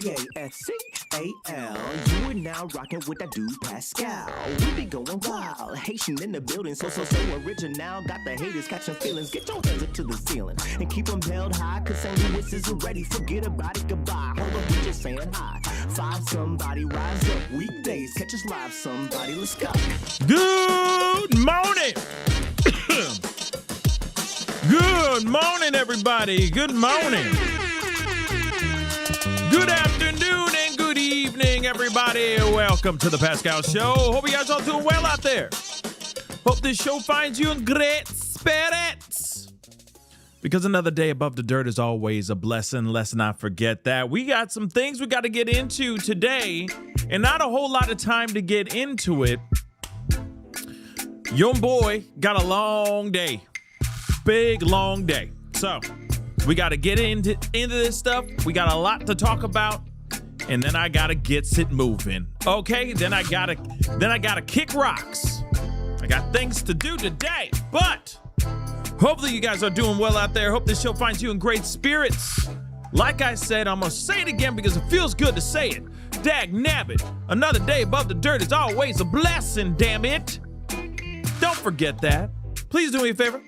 Pascal. You are now rocking with that dude Pascal. We be going wild, Haitian in the building, so original. Got the haters catching feelings. Get your hands up to the ceiling and keep them held high, cause St. Louis isn't ready. Forget about it, goodbye. Hold up, we just saying hi. Five somebody, rise up. Weekdays, catch us live, somebody. Let's go. Good morning. Good morning, everybody. Good morning. Good afternoon and good evening, everybody. Welcome to the Pascal Show. Hope you guys all doing well out there. Hope this show finds you in great spirits. Because another day above the dirt is always a blessing. Let's not forget that. We got some things we got to get into today, and not a whole lot of time to get into it. Your boy got a long day. Big, long day. So we got to get into this stuff. We got a lot to talk about. And then I got to get it moving. Okay? Then I got to kick rocks. I got things to do today. But hopefully you guys are doing well out there. Hope this show finds you in great spirits. Like I said, I'm going to say it again because it feels good to say it. Dag nabbit. Another day above the dirt is always a blessing, damn it. Don't forget that. Please do me a favor.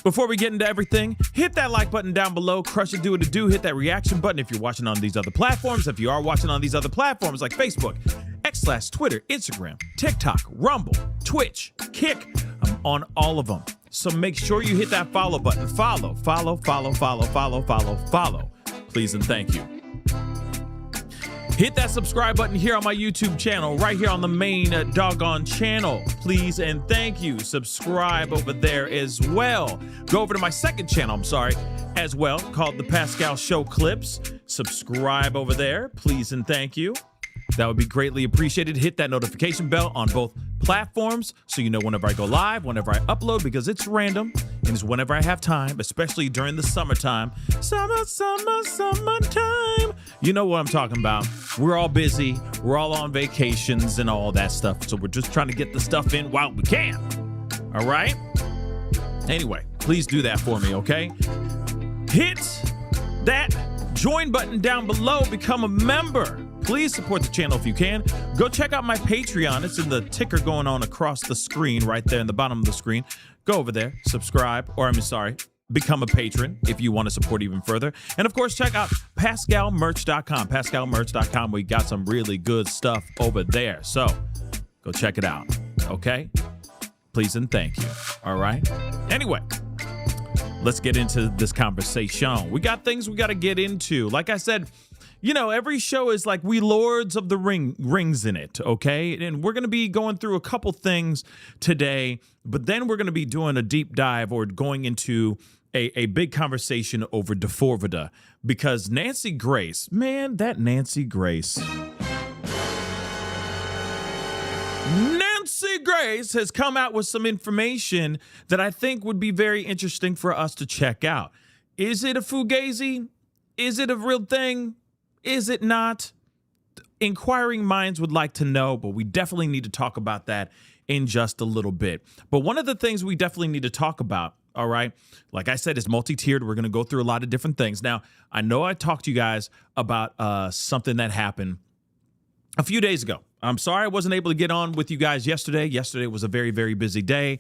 Before we get into everything, hit that like button down below, crush it, do what it do, hit that reaction button if you're watching on these other platforms. If you are watching on these other platforms like Facebook, X/Twitter, Instagram, TikTok, Rumble, Twitch, Kick, I'm on all of them. So make sure you hit that follow button. Follow. Please and thank you. Hit that subscribe button here on my YouTube channel, right here on the main doggone channel. Please and thank you. Subscribe over there as well. Go over to my second channel, as well, called The Pascal Show Clips. Subscribe over there. Please and thank you. That would be greatly appreciated. Hit that notification bell on both platforms so you know whenever I go live, whenever I upload, because it's random and it's whenever I have time, especially during the summertime. Summertime. You know what I'm talking about. We're all busy. We're all on vacations and all that stuff. So we're just trying to get the stuff in while we can. All right? Anyway, please do that for me, okay? Hit that join button down below. Become a member. Please support the channel if you can. Go check out my Patreon. It's in the ticker going on across the screen right there in the bottom of the screen. Go over there, subscribe, become a patron if you want to support even further. And of course, check out PascalMerch.com. PascalMerch.com. We got some really good stuff over there. So go check it out. Okay? Please and thank you. All right? Anyway, let's get into this conversation. We got things we got to get into. Like I said, you know, every show is like we Lords of the Rings in it, okay? And we're going to be going through a couple things today, but then we're going to be doing a deep dive or going into a big conversation over D4vd, because Nancy Grace, man, that Nancy Grace. Nancy Grace has come out with some information that I think would be very interesting for us to check out. Is it a fugazi? Is it a real thing? Is it not? Inquiring minds would like to know, but we definitely need to talk about that in just a little bit. But one of the things we definitely need to talk about, all right, like I said, is multi-tiered. We're going to go through a lot of different things. Now, I know I talked to you guys about something that happened a few days ago. I'm sorry I wasn't able to get on with you guys yesterday. Yesterday was a very, very busy day,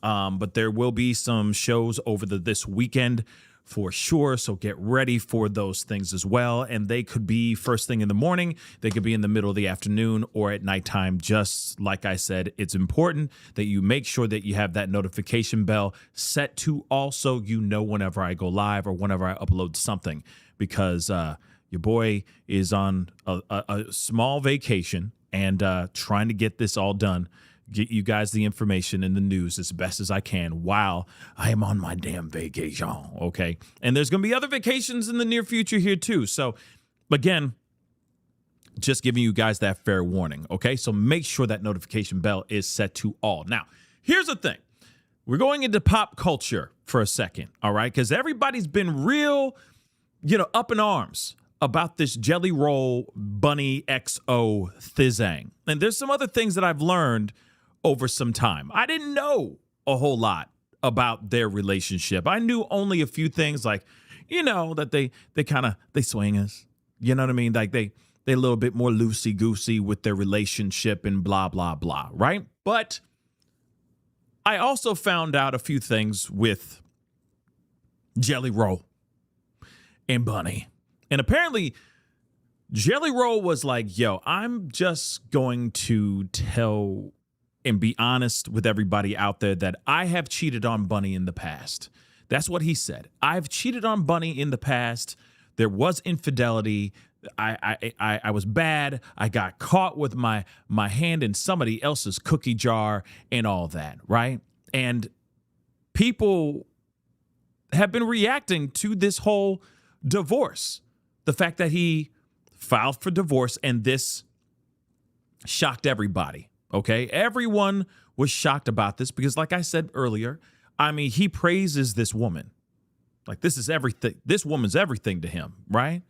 but there will be some shows over this weekend for sure, so get ready for those things as well. And they could be first thing in the morning, they could be in the middle of the afternoon, or at nighttime. Just like I said, it's important that you make sure that you have that notification bell set to all, so you know whenever I go live or whenever I upload something, because your boy is on a small vacation and trying to get this all done. Get you guys the information and the news as best as I can while I am on my damn vacation, okay? And there's going to be other vacations in the near future here too. So, again, just giving you guys that fair warning, okay? So make sure that notification bell is set to all. Now, here's the thing. We're going into pop culture for a second, all right? Because everybody's been real, up in arms about this Jelly Roll Bunnie XO Thizang. And there's some other things that I've learned over some time. I didn't know a whole lot about their relationship. I knew only a few things, like, that they swing us. You know what I mean? Like they a little bit more loosey-goosey with their relationship and blah, blah, blah, right? But I also found out a few things with Jelly Roll and Bunnie. And apparently Jelly Roll was like, yo, I'm just going to tell and be honest with everybody out there that I have cheated on Bunnie in the past. That's what he said. I've cheated on Bunnie in the past. There was infidelity. I was bad. I got caught with my hand in somebody else's cookie jar and all that, right? And people have been reacting to this whole divorce. The fact that he filed for divorce, and this shocked everybody, okay? Everyone was shocked about this because, like I said earlier, I mean, he praises this woman. Like, this is everything. This woman's everything to him, right?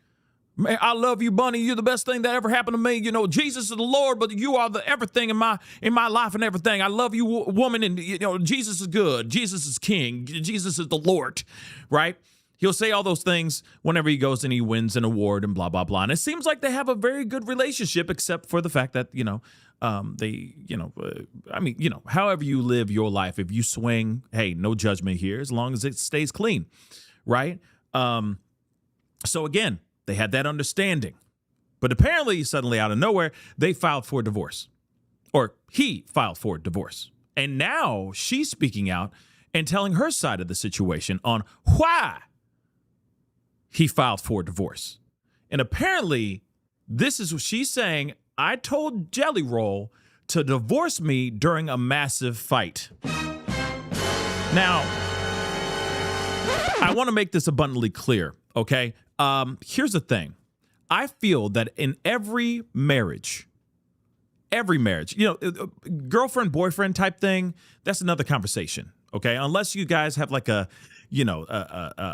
Man, I love you, Bunnie. You're the best thing that ever happened to me. You know, Jesus is the Lord, but you are the everything in my life and everything. I love you, woman, and you know, Jesus is good. Jesus is king. Jesus is the Lord, right? He'll say all those things whenever he goes and he wins an award and blah, blah, blah. And it seems like they have a very good relationship, except for the fact that, you know, however you live your life, if you swing, hey, no judgment here, as long as it stays clean, right? So again, they had that understanding. But apparently, suddenly out of nowhere, they filed for divorce. Or he filed for divorce. And now she's speaking out and telling her side of the situation on why he filed for divorce. And apparently, this is what she's saying. I told Jelly Roll to divorce me during a massive fight. Now, I want to make this abundantly clear, okay? Here's the thing. I feel that in every marriage, you know, girlfriend, boyfriend type thing, that's another conversation, okay? Unless you guys have like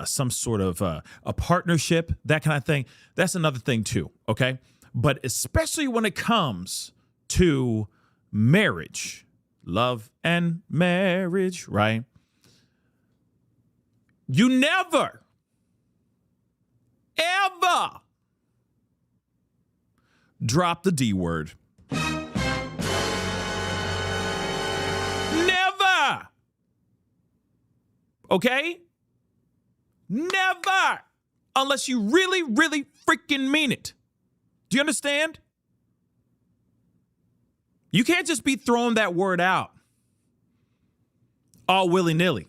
some sort of a partnership, that kind of thing, that's another thing too, okay? But especially when it comes to marriage, love and marriage, right? You never, ever drop the D word. Never. Okay? Never. Unless you really, really freaking mean it. Do you understand? You can't just be throwing that word out all willy-nilly.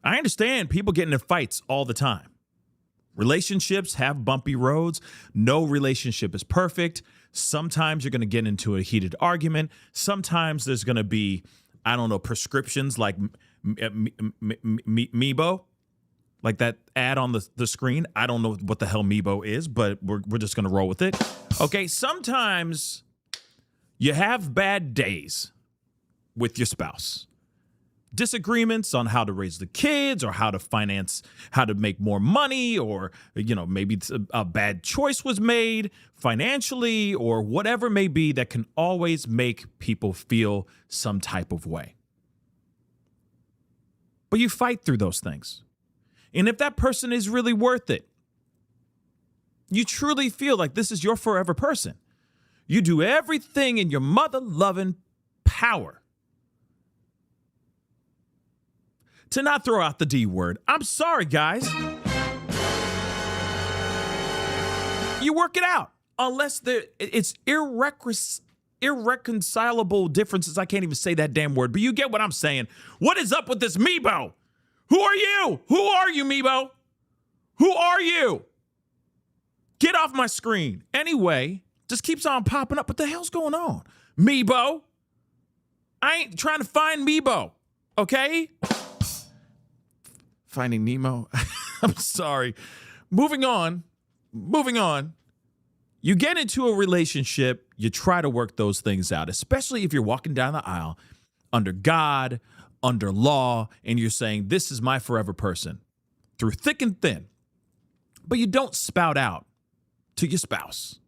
I understand people get into fights all the time. Relationships have bumpy roads. No relationship is perfect. Sometimes you're going to get into a heated argument. Sometimes there's going to be, I don't know, prescriptions like Meebo, like that ad on the screen. I don't know what the hell Meebo is, but we're just going to roll with it. Okay, sometimes you have bad days with your spouse. Disagreements on how to raise the kids or how to finance, how to make more money, or, you know, maybe a bad choice was made financially or whatever may be that can always make people feel some type of way. But you fight through those things. And if that person is really worth it, you truly feel like this is your forever person. You do everything in your mother-loving power to not throw out the D word. I'm sorry, guys. You work it out. Unless it's irreconcilable differences. I can't even say that damn word, but you get what I'm saying. What is up with this Meebo? Who are you? Who are you, Meebo? Who are you? Get off my screen. Anyway, just keeps on popping up. What the hell's going on? Meebo? I ain't trying to find Meebo, okay? Finding Nemo. I'm sorry. Moving on. You get into a relationship, you try to work those things out, especially if you're walking down the aisle under God, under law, and you're saying, this is my forever person, through thick and thin. But you don't spout out to your spouse,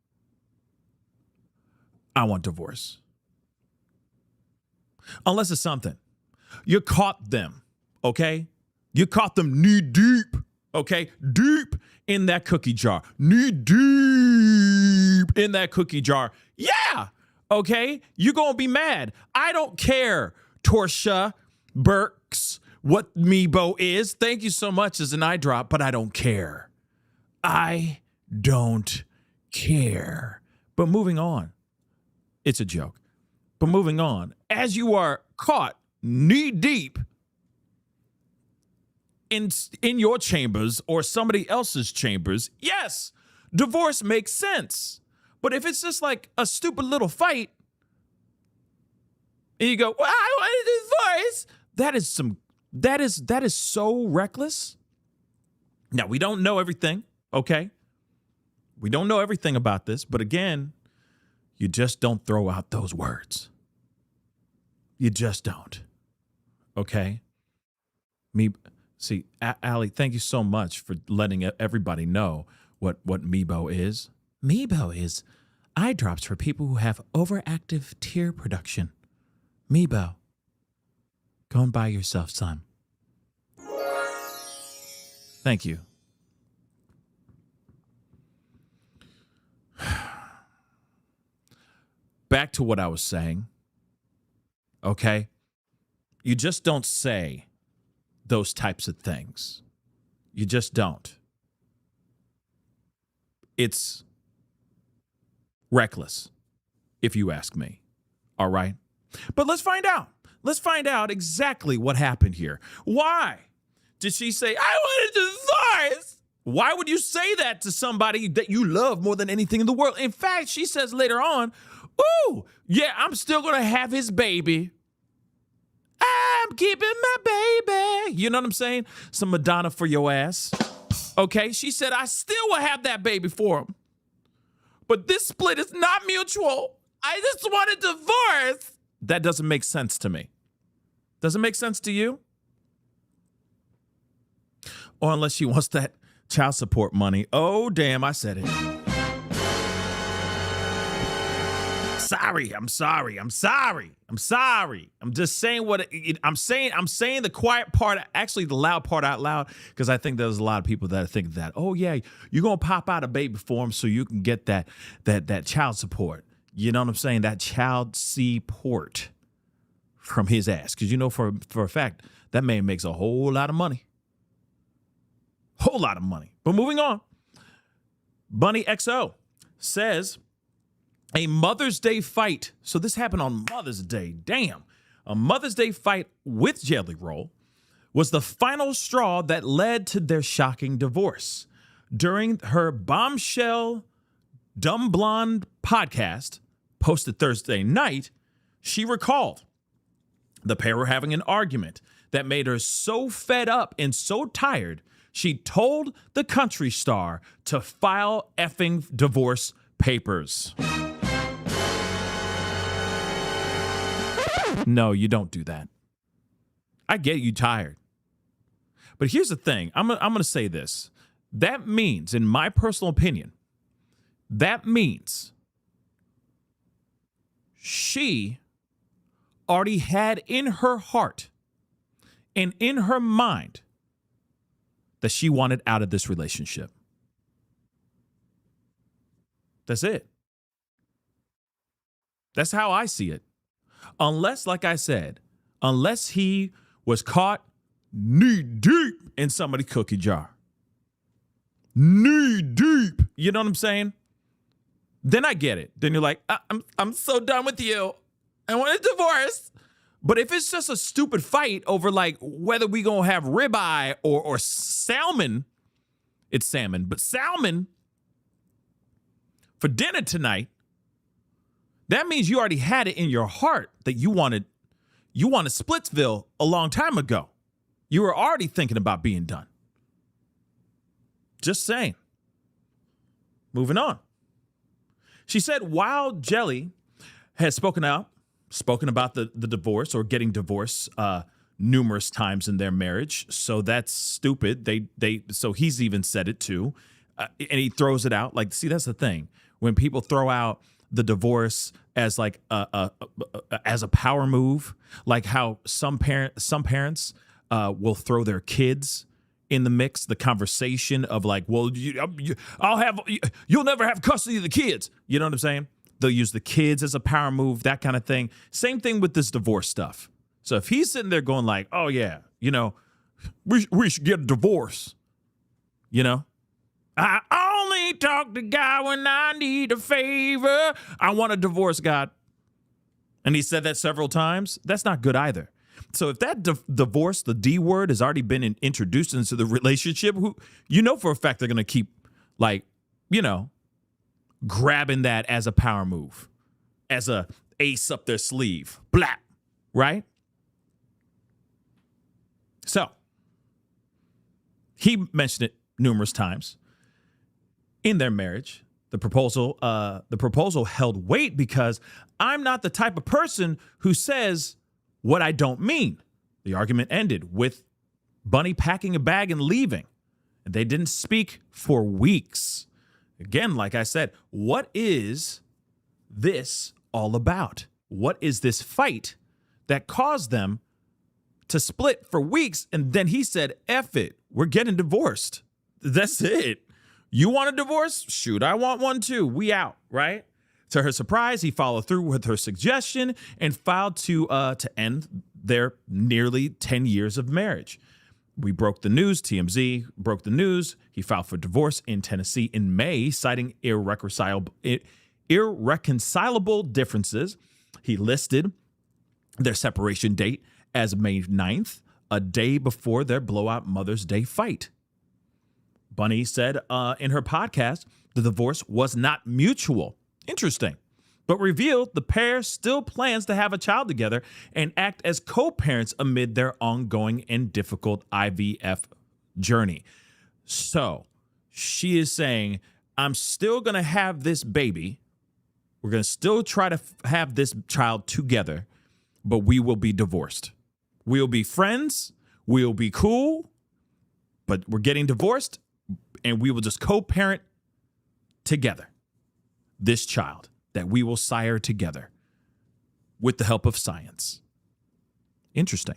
I want divorce. Unless it's something. You caught them, okay? You caught them knee deep Okay, deep in that cookie jar. Knee deep in that cookie jar. Yeah, okay, you're going to be mad. I don't care, Torsha Burks, what Meebo is. Thank you so much as an eye drop, but I don't care. I don't care. But moving on. It's a joke. But moving on. As you are caught knee deep in your chambers or somebody else's chambers, yes, divorce makes sense. But if it's just like a stupid little fight, and you go, well, I want a divorce, that is so reckless. Now, we don't know everything, okay? We don't know everything about this, but again, you just don't throw out those words. You just don't. Okay? See, Allie, thank you so much for letting everybody know what Meebo is. Meebo is eye drops for people who have overactive tear production. Meebo. Go and buy yourself some. Thank you. Back to what I was saying. Okay? You just don't say those types of things. You just don't. It's reckless, if you ask me. All right? But let's find out. Let's find out exactly what happened here. Why did she say, I want a divorce? Why would you say that to somebody that you love more than anything in the world? In fact, she says later on, ooh, yeah, I'm still going to have his baby. I'm keeping my baby. You know what I'm saying? Some Madonna for your ass. Okay, she said, I still will have that baby for him. But this split is not mutual. I just want a divorce. That doesn't make sense to me. Does it make sense to you? Or unless she wants that child support money. Oh, damn, I said it. I'm sorry. I'm just saying what I'm saying. I'm saying the quiet part, actually the loud part out loud, because I think there's a lot of people that think that, oh yeah, you're gonna pop out a baby for him so you can get that child support. You know what I'm saying? That child support from his ass, because you know for a fact that man makes a whole lot of money. Whole lot of money. But moving on, Bunnie XO says, a Mother's Day fight. So this happened on Mother's Day. Damn. A Mother's Day fight with Jelly Roll was the final straw that led to their shocking divorce. During her bombshell Dumb Blonde podcast, posted Thursday night, she recalled the pair were having an argument that made her so fed up and so tired, she told the country star to file effing divorce papers. No, you don't do that. I get you tired. But here's the thing. I'm going to say this. That means, in my personal opinion, that means she already had in her heart and in her mind that she wanted out of this relationship. That's it. That's how I see it. Unless, like I said, unless he was caught knee deep in somebody's cookie jar. Knee deep. You know what I'm saying? Then I get it. Then you're like, I'm so done with you. I want a divorce. But if it's just a stupid fight over like whether we gonna have ribeye or salmon, it's salmon, but salmon for dinner tonight, that means you already had it in your heart that you wanted Splitsville a long time ago. You were already thinking about being done. Just saying. Moving on. She said while Jelly has spoken about the divorce or getting divorced numerous times in their marriage, so that's stupid. So he's even said it too, and he throws it out. Like, see, that's the thing. When people throw out the divorce as like as a power move, like how some parents will throw their kids in the mix, the conversation of like, well, you'll never have custody of the kids. You know what I'm saying? They'll use the kids as a power move, that kind of thing. Same thing with this divorce stuff. So if he's sitting there going like, oh yeah, we should get a divorce. I only talk to God when I need a favor. I want a divorce, God. And he said that several times. That's not good either. So if that divorce, the D word, has already been introduced into the relationship, for a fact they're going to keep grabbing that as a power move, as a ace up their sleeve. Blah, right? So he mentioned it numerous times in their marriage. The proposal held weight because I'm not the type of person who says what I don't mean. The argument ended with Bunnie packing a bag and leaving. And they didn't speak for weeks. Again, like I said, what is this all about? What is this fight that caused them to split for weeks? And then he said, F it, we're getting divorced. That's it. You want a divorce? Shoot, I want one too. We out, right? To her surprise, he followed through with her suggestion and filed to end their nearly 10 years of marriage. We broke the news. TMZ broke the news. He filed for divorce in Tennessee in May, citing irreconcilable differences. He listed their separation date as May 9th, a day before their blowout Mother's Day fight. Bunnie said in her podcast, the divorce was not mutual. Interesting. But revealed the pair still plans to have a child together and act as co-parents amid their ongoing and difficult IVF journey. So she is saying, I'm still going to have this baby. We're going to still try to have this child together, but we will be divorced. We'll be friends. We'll be cool, but we're getting divorced and we will just co-parent together this child that we will sire together with the help of science. Interesting.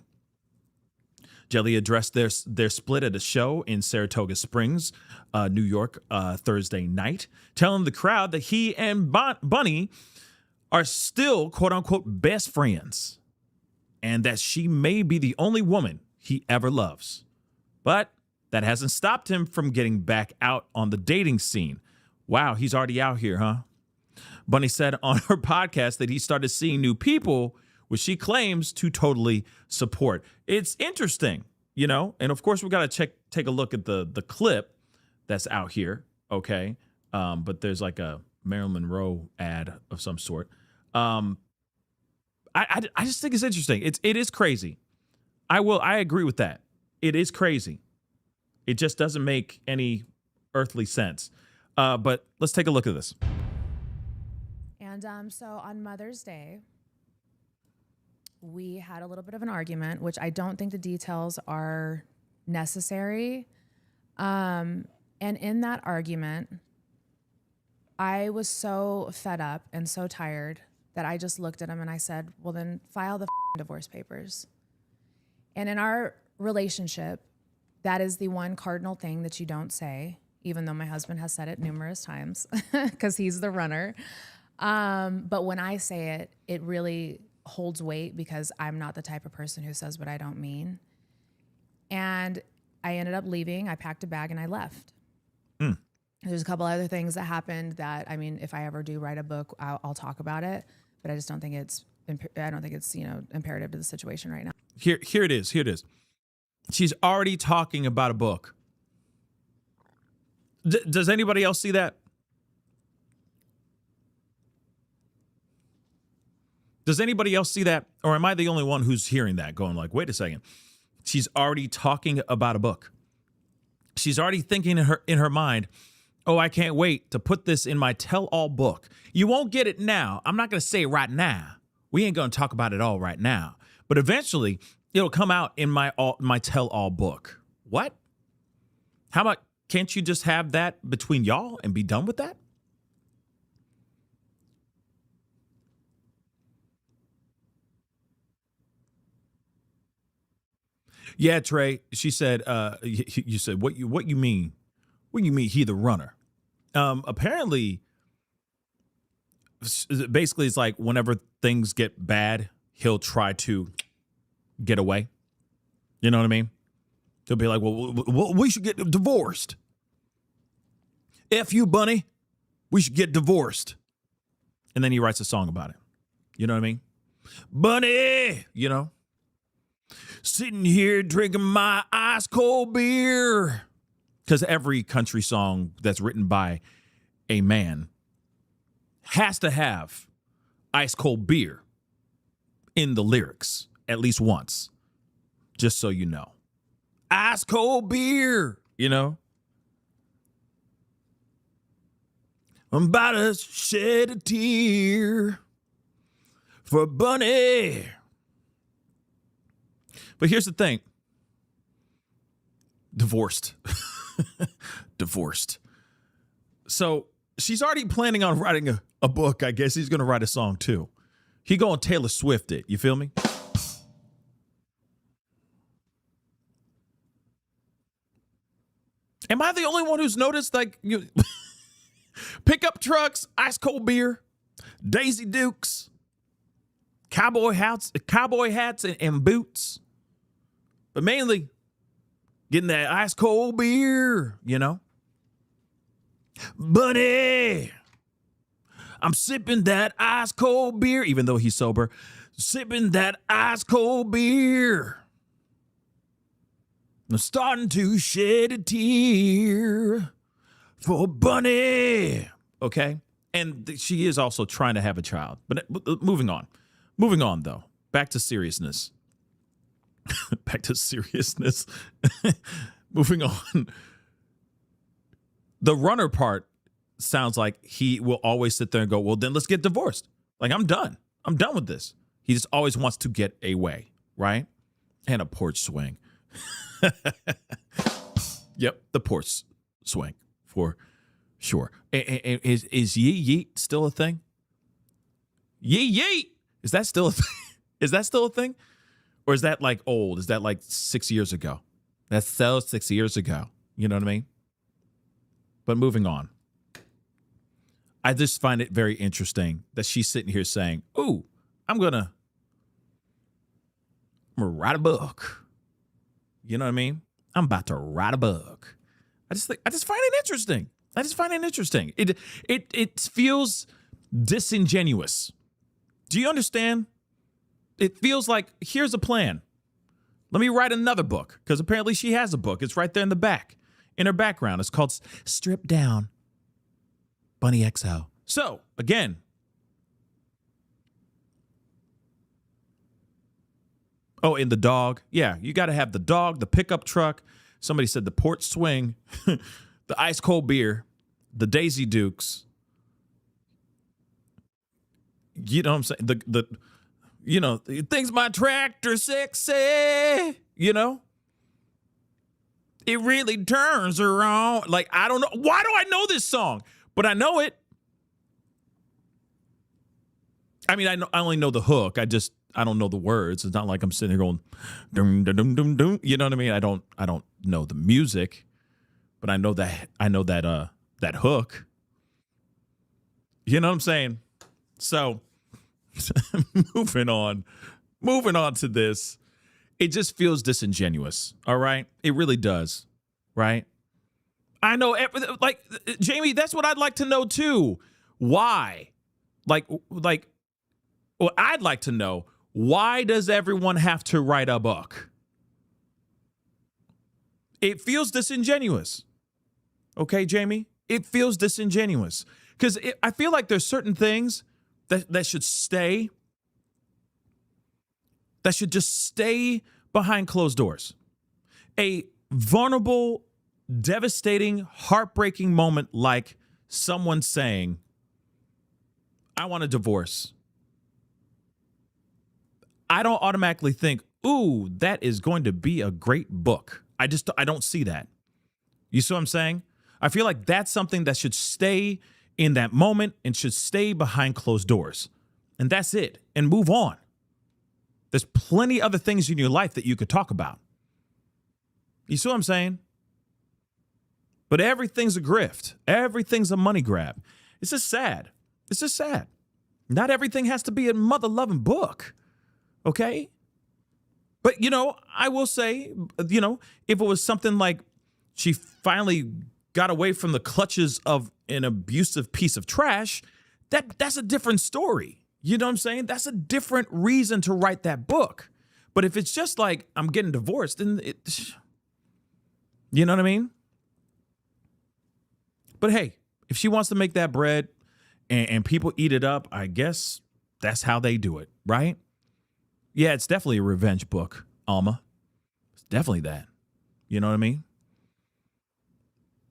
Jelly addressed their split at a show in Saratoga Springs, New York, Thursday night, telling the crowd that he and Bunnie are still, quote unquote, best friends, and that she may be the only woman he ever loves. But that hasn't stopped him from getting back out on the dating scene. Wow, he's already out here, huh? Bunnie said on her podcast that he started seeing new people, which she claims to totally support. It's interesting, and of course, we've got to take a look at the clip that's out here, okay? But there's like a Marilyn Monroe ad of some sort. I just think it's interesting. It is crazy. I agree with that. It is crazy. It just doesn't make any earthly sense. But let's take a look at this. And so on Mother's Day, we had a little bit of an argument, which I don't think the details are necessary. And in that argument, I was so fed up and so tired that I just looked at him and I said, well, then file the divorce papers. And in our relationship, that is the one cardinal thing that you don't say, even though my husband has said it numerous times because he's the runner. But when I say it, it really holds weight because I'm not the type of person who says what I don't mean. And I ended up leaving. I packed a bag and I left. There's a couple other things that happened that, if I ever do write a book, I'll talk about it. But I just don't think it's imperative to the situation right now. Here it is. She's already talking about a book. Does anybody else see that? Does anybody else see that? Or am I the only one who's hearing that going like, wait a second. She's already talking about a book. She's already thinking in her mind, oh, I can't wait to put this in my tell-all book. You won't get it now. I'm not going to say it right now. We ain't going to talk about it all right now. But eventually, it'll come out in my tell-all book. What? How about, can't you just have that between y'all and be done with that? Yeah, Trey. She said, you said, what you mean? What do you mean he the runner? Apparently, basically, it's like whenever things get bad, he'll try to get away. You know what I mean? He'll be like, well, we should get divorced. F you, Bunnie. We should get divorced. And then he writes a song about it. You know what I mean? Bunnie, you know, sitting here drinking my ice cold beer. Because every country song that's written by a man has to have ice cold beer in the lyrics at least once. Just so you know. Ice cold beer, you know. I'm about to shed a tear for Bunnie. But here's the thing. Divorced. Divorced. So she's already planning on writing a book. I guess he's going to write a song too. He going to Taylor Swift it. You feel me? Am I the only one who's noticed, like, pickup trucks, ice cold beer, Daisy Dukes, cowboy hats, and boots, but mainly getting that ice cold beer, you know? Bunnie, I'm sipping that ice cold beer, even though he's sober, sipping that ice cold beer. I'm starting to shed a tear for Bunnie. Okay? And she is also trying to have a child. But moving on. Moving on, though. Back to seriousness. Back to seriousness. Moving on. The runner part sounds like he will always sit there and go, well, then let's get divorced. Like, I'm done. I'm done with this. He just always wants to get away, right? And a porch swing. Yep, the porch swing for sure. Is yeet yeet still a thing? Yeet yeet, is that still a thing? Is that still a thing, or is that like old? Is that like 6 years ago? That's so 6 years ago. You know what I mean? But moving on, I just find it very interesting that she's sitting here saying, "Ooh, I'm gonna write a book." You know what I mean? I'm about to write a book. I just find it interesting. I just find it interesting. It feels disingenuous. Do you understand? It feels like, here's a plan. Let me write another book, because apparently she has a book. It's right there in the back, in her background. It's called Strip Down Bunnie XO. So, again, oh, and the dog. Yeah, you got to have the dog, the pickup truck. Somebody said the porch swing, the ice cold beer, the Daisy Dukes. You know what I'm saying? The you know, things my tractor sexy, you know? It really turns her on. Like, I don't know. Why do I know this song? But I know it. I mean, I only know the hook. I don't know the words. It's not like I'm sitting here going, dum dum dum dum dum. You know what I mean? I don't know the music, but I know that hook. You know what I'm saying? So, moving on to this. It just feels disingenuous. All right, it really does. Right? I know. Like, Jamie, that's what I'd like to know too. Why? Like. Well, I'd like to know, why does everyone have to write a book? It feels disingenuous. Okay, Jamie? It feels disingenuous. Because I feel like there's certain things that should stay, that should just stay behind closed doors. A vulnerable, devastating, heartbreaking moment like someone saying, I want a divorce. I don't automatically think, ooh, that is going to be a great book. I don't see that. You see what I'm saying? I feel like that's something that should stay in that moment and should stay behind closed doors. And that's it. And move on. There's plenty other things in your life that you could talk about. You see what I'm saying? But everything's a grift. Everything's a money grab. It's just sad. It's just sad. Not everything has to be a mother-loving book, okay? But, I will say, if it was something like she finally got away from the clutches of an abusive piece of trash, that's a different story. You know what I'm saying? That's a different reason to write that book. But if it's just like, I'm getting divorced, then you know what I mean? But hey, if she wants to make that bread and people eat it up, I guess that's how they do it, right? Yeah, it's definitely a revenge book, Alma. It's definitely that. You know what I mean?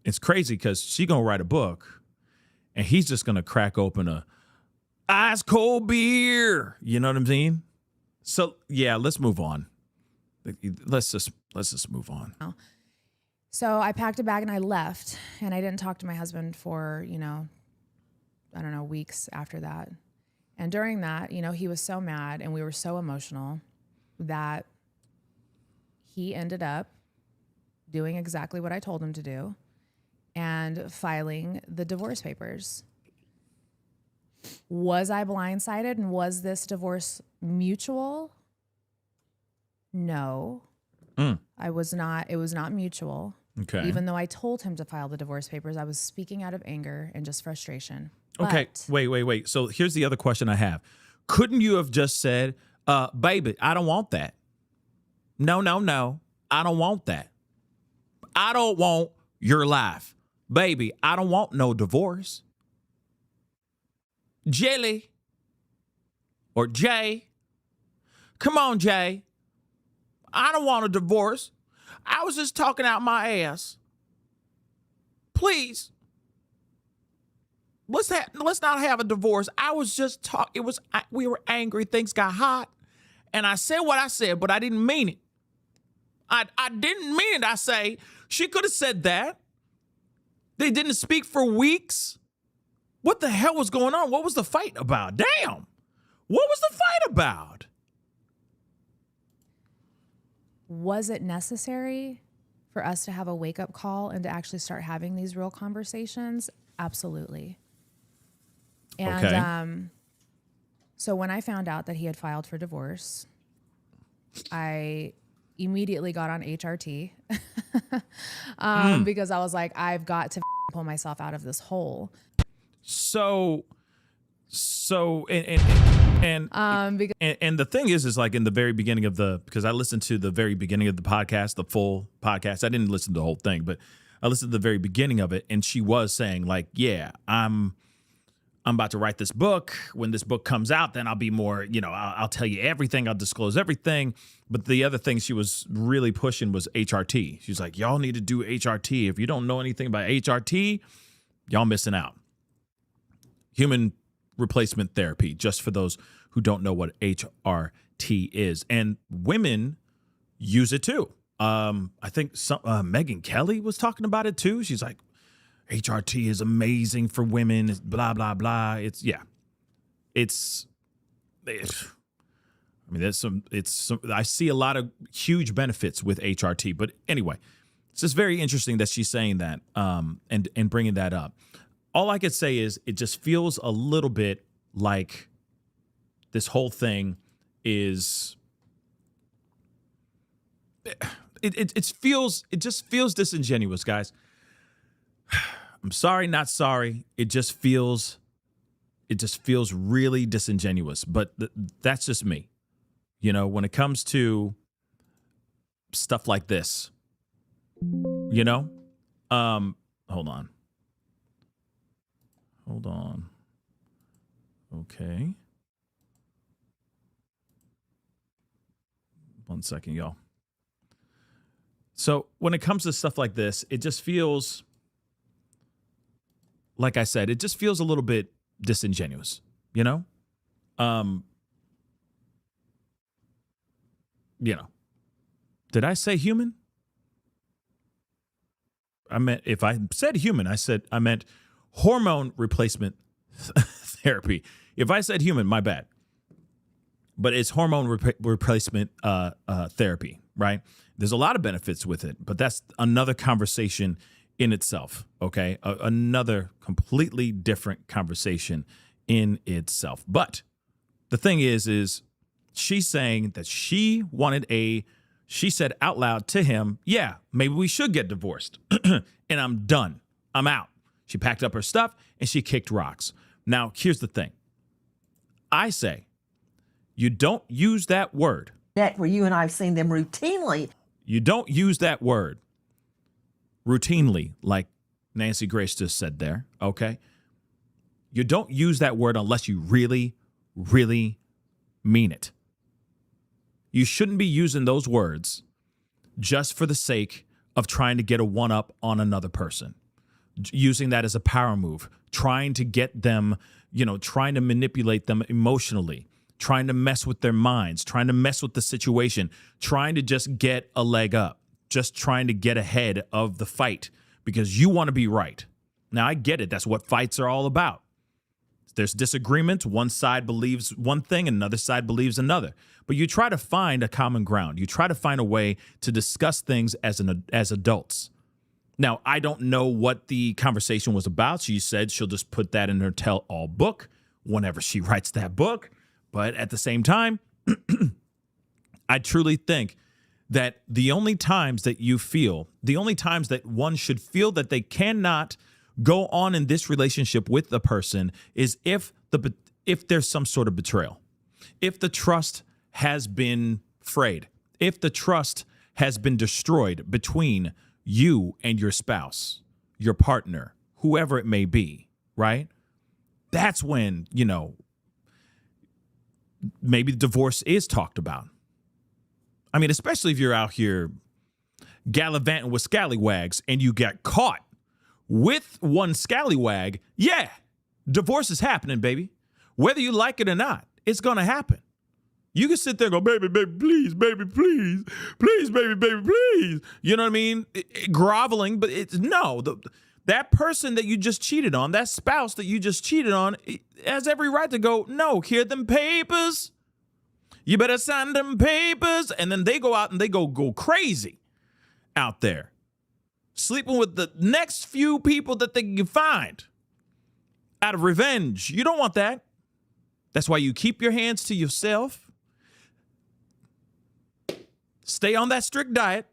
It's crazy because she's going to write a book and he's just going to crack open a ice cold beer. You know what I'm saying? So, yeah, let's move on. Let's just move on. So I packed a bag and I left, and I didn't talk to my husband for, I don't know, weeks after that. And during that, he was so mad and we were so emotional that he ended up doing exactly what I told him to do and filing the divorce papers. Was I blindsided, and was this divorce mutual? No, I was not. It was not mutual. Okay. Even though I told him to file the divorce papers, I was speaking out of anger and just frustration. Okay. Wait. So here's the other question I have. Couldn't you have just said, baby, I don't want that. No. I don't want that. I don't want your life. Baby, I don't want no divorce. Jelly or Jay. Come on, Jay. I don't want a divorce. I was just talking out my ass. Please. Let's not have a divorce. I was just talking. We were angry. Things got hot. And I said what I said, but I didn't mean it. I didn't mean it. I say she could have said that. They didn't speak for weeks. What the hell was going on? What was the fight about? Damn. What was the fight about? Was it necessary for us to have a wake-up call and to actually start having these real conversations? Absolutely. And okay. So when I found out that he had filed for divorce, I immediately got on HRT because I was like, I've got to pull myself out of this hole. So and the thing is like in the very beginning of because I listened to the very beginning of the podcast, the full podcast. I didn't listen to the whole thing, but I listened to the very beginning of it, and she was saying like, yeah, I'm about to write this book. When this book comes out, then I'll be more, I'll tell you everything. I'll disclose everything. But the other thing she was really pushing was HRT. She's like, y'all need to do HRT. If you don't know anything about HRT, y'all missing out. Human replacement therapy, just for those who don't know what HRT is. And women use it too. I think Megyn Kelly was talking about it too. She's like, HRT is amazing for women, it's blah, blah, blah. I see a lot of huge benefits with HRT, but anyway, it's just very interesting that she's saying that, and bringing that up. All I could say is it just feels a little bit like this whole thing is it just feels disingenuous, guys. I'm sorry, not sorry. It just feels really disingenuous, but that's just me. When it comes to stuff like this, hold on. Okay. 1 second, y'all. So when it comes to stuff like this, it just feels, like I said, it just feels a little bit disingenuous, Did I say human? If I said human, I meant hormone replacement therapy. If I said human, my bad. But it's hormone replacement therapy. right? There's a lot of benefits with it, but that's another conversation in itself, okay? Another completely different conversation in itself. But the thing is she's saying that she said out loud to him, yeah, maybe we should get divorced. And I'm done. I'm out. She packed up her stuff and she kicked rocks. Now, here's the thing. I say, you don't use that word. That where you and I have seen them routinely. You don't use that word routinely, like Nancy Grace just said there, okay? You don't use that word unless you really, really mean it. You shouldn't be using those words just for the sake of trying to get a one-up on another person, using that as a power move, trying to get them, trying to manipulate them emotionally, trying to mess with their minds, trying to mess with the situation, trying to just get a leg up, just trying to get ahead of the fight because you want to be right. Now, I get it. That's what fights are all about. There's disagreements. One side believes one thing, another side believes another. But you try to find a common ground. You try to find a way to discuss things as adults. Now, I don't know what the conversation was about. She said she'll just put that in her tell-all book whenever she writes that book. But at the same time, I truly think that the only times that one should feel that they cannot go on in this relationship with the person is if there's some sort of betrayal, if the trust has been frayed, if the trust has been destroyed between you and your spouse, your partner, whoever it may be, right? That's when, maybe divorce is talked about. I mean, especially if you're out here gallivanting with scallywags and you get caught with one scallywag, yeah, divorce is happening, baby. Whether you like it or not, it's going to happen. You can sit there and go, baby, please, baby, please, please, baby, please. You know what I mean? Groveling, but it's no. That person that you just cheated on, that spouse that you just cheated on, has every right to go, no, here them papers. You better sign them papers. And then they go out and they go crazy out there, sleeping with the next few people that they can find out of revenge. You don't want that. That's why you keep your hands to yourself. Stay on that strict diet.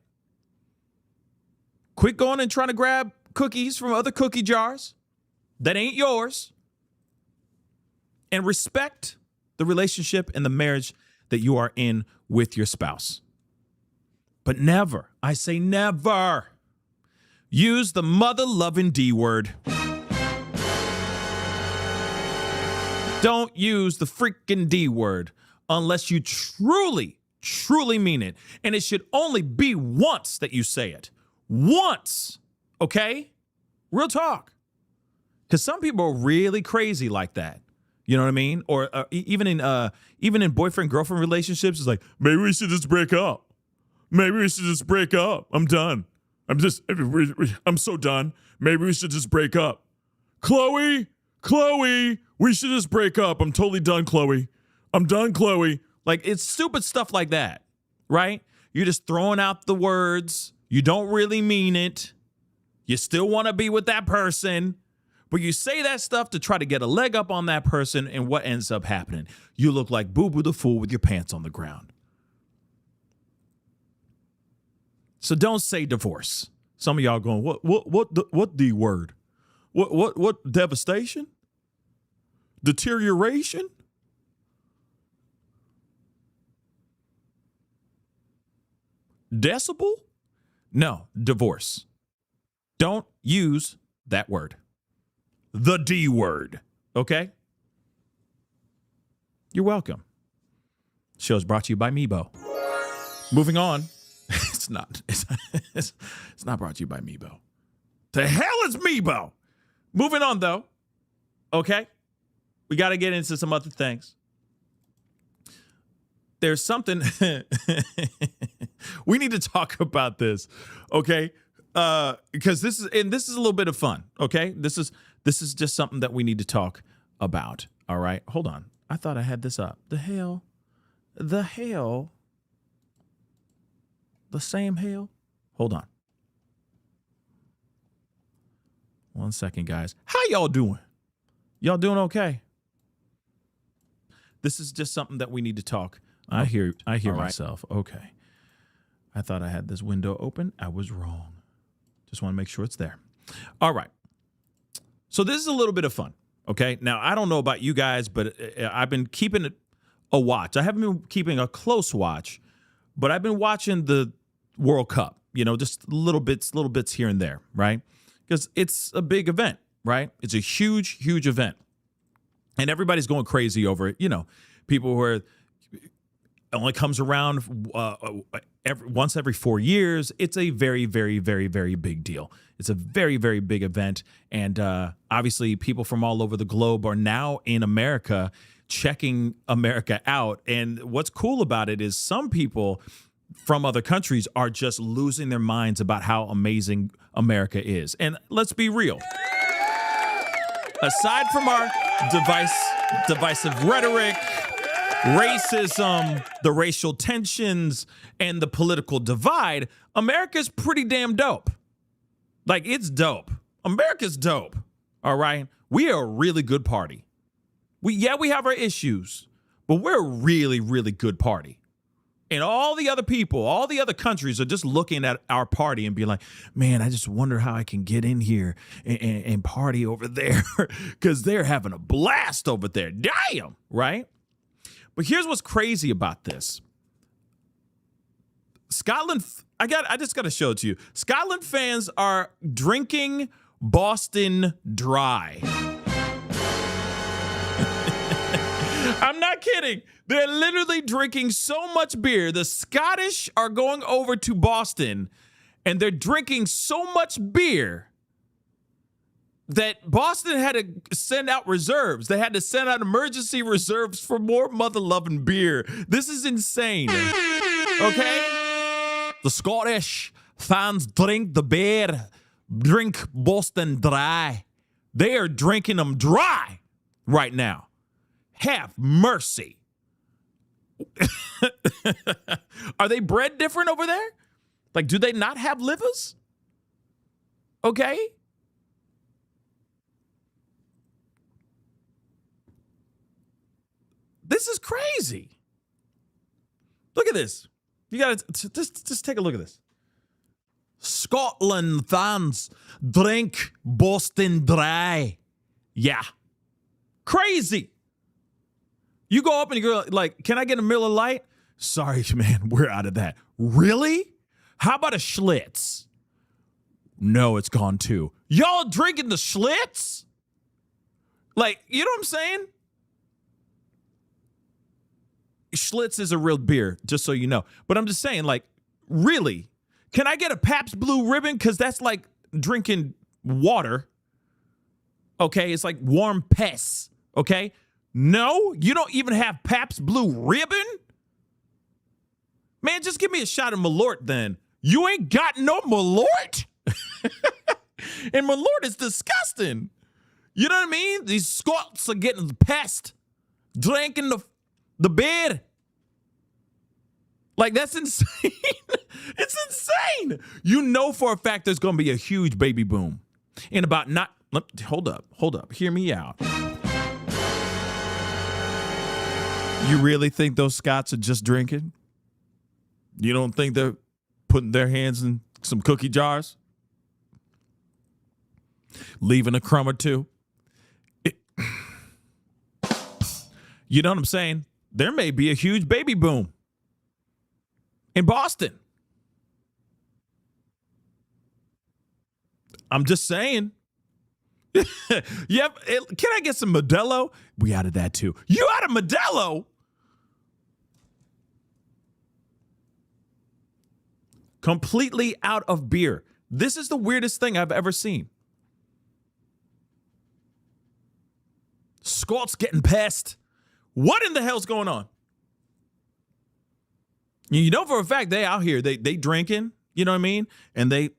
Quit going and trying to grab cookies from other cookie jars that ain't yours. And respect the relationship and the marriage that you are in with your spouse. But never, I say never, use the mother-loving D word. Don't use the freaking D word unless you truly mean it. And it should only be once that you say it. Once, okay? Real talk. Because some people are really crazy like that. You know what I mean? Or even in boyfriend-girlfriend relationships, it's like, maybe we should just break up. Maybe we should just break up. I'm done. I'm so done. Maybe we should just break up. Chloe, we should just break up. I'm totally done, Chloe. I'm done, Chloe. Like, it's stupid stuff like that, right? You're just throwing out the words. You don't really mean it. You still want to be with that person, but you say that stuff to try to get a leg up on that person, and what ends up happening? You look like Boo Boo the Fool with your pants on the ground. So don't say divorce. Some of y'all going, what D word? What devastation? Deterioration? Decibel? No, divorce. Don't use that word. The D word. Okay? You're welcome. Show's brought to you by Meebo. Moving on. It's not brought to you by Meebo. The hell is Meebo? Moving on, though. Okay? We got to get into some other things. There's something we need to talk about this, okay? Because this is a little bit of fun, okay? This is just something that we need to talk about. All right, hold on. I thought I had this up. The hell. the same hell? Hold on. 1 second, guys. How y'all doing? Y'all doing okay? This is just something that we need to talk. I hear myself. Okay. I thought I had this window open. I was wrong. Just want to make sure it's there. All right. So this is a little bit of fun. Okay. Now, I don't know about you guys, but I've been keeping a watch. I haven't been keeping a close watch, but I've been watching the World Cup, just little bits here and there, right? Because it's a big event, right? It's a huge, huge event. And everybody's going crazy over it. People who are only comes around once every 4 years. It's a very, very, very, very big deal. It's a very, very big event. And obviously, people from all over the globe are now in America checking America out. And what's cool about it is some people from other countries are just losing their minds about how amazing America is. And let's be real. Aside from our divisive rhetoric, racism, the racial tensions, and the political divide, America's pretty damn dope. Like, it's dope. America's dope. All right? We are a really good party. We have our issues, but we're a really, really good party. And all the other people, all the other countries are just looking at our party and be like, man, I just wonder how I can get in here and party over there because they're having a blast over there. Damn, right? But here's what's crazy about this. Scotland, I just got to show it to you. Scotland fans are drinking Boston Dry. I'm not kidding. They're literally drinking so much beer. The Scottish are going over to Boston and they're drinking so much beer that Boston had to send out reserves. They had to send out emergency reserves for more mother-loving beer. This is insane. Okay? The Scottish fans drink the beer, drink Boston Dry. They are drinking them dry right now. Have mercy. Are they bred different over there? Like, do they not have livers? Okay. This is crazy. Look at this. You got to just take a look at this. Scotland fans drink Boston Dry. Yeah. Crazy. You go up and you go like, can I get a Miller Lite? Sorry, man, we're out of that. Really? How about a Schlitz? No, it's gone too. Y'all drinking the Schlitz? Like, you know what I'm saying? Schlitz is a real beer, just so you know. But I'm just saying, like, really? Can I get a Pabst Blue Ribbon? Because that's like drinking water. Okay, it's like warm piss. Okay? No, you don't even have Pabst Blue Ribbon? Man, just give me a shot of Malort then. You ain't got no Malort? And Malort is disgusting. You know what I mean? These Scots are getting the pest, drinking the beer. Like, that's insane. It's insane. You know for a fact there's going to be a huge baby boom. In about hold up. Hear me out. You really think those Scots are just drinking? You don't think they're putting their hands in some cookie jars? Leaving a crumb or two? You know what I'm saying? There may be a huge baby boom in Boston. I'm just saying. Yep. Can I get some Modelo? We out of that too. You out of Modelo? Completely out of beer. This is the weirdest thing I've ever seen. Scots getting pissed. What in the hell's going on? You know for a fact they out here, they drinking, you know what I mean? And they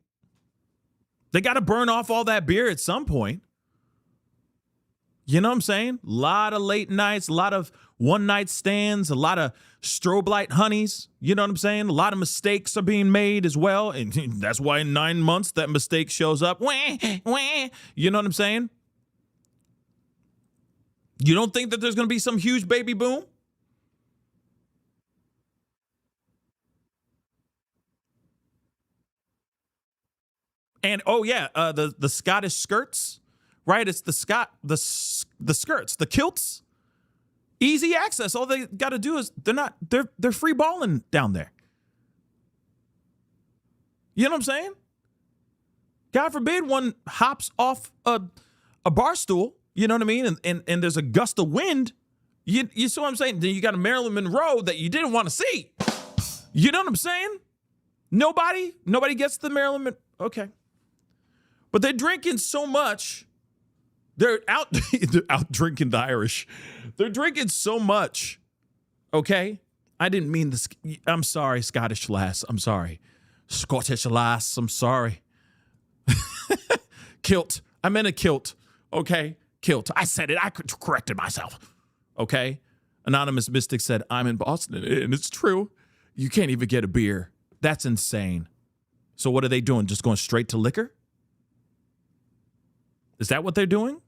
got to burn off all that beer at some point. You know what I'm saying? A lot of late nights, a lot of one night stands, a lot of strobe light honeys. You know what I'm saying? A lot of mistakes are being made as well. And that's why in 9 months that mistake shows up. Wah, wah. You know what I'm saying? You don't think that there's going to be some huge baby boom? And oh yeah, the Scottish skirts, right? It's the skirts, the kilts, easy access. All they got to do is they're free balling down there. You know what I'm saying? God forbid one hops off a bar stool. You know what I mean? And there's a gust of wind. You see what I'm saying? Then you got a Marilyn Monroe that you didn't want to see. You know what I'm saying? Nobody gets the Marilyn Monroe. Okay. But they're drinking so much. They're out drinking the Irish. They're drinking so much. Okay? I didn't mean this. I'm sorry, Scottish lass. I'm sorry. Scottish lass. I'm sorry. Kilt. I meant a kilt. Okay? Kilt. I said it. I corrected myself. Okay? Anonymous Mystic said, I'm in Boston. And it's true. You can't even get a beer. That's insane. So what are they doing? Just going straight to liquor? Is that what they're doing?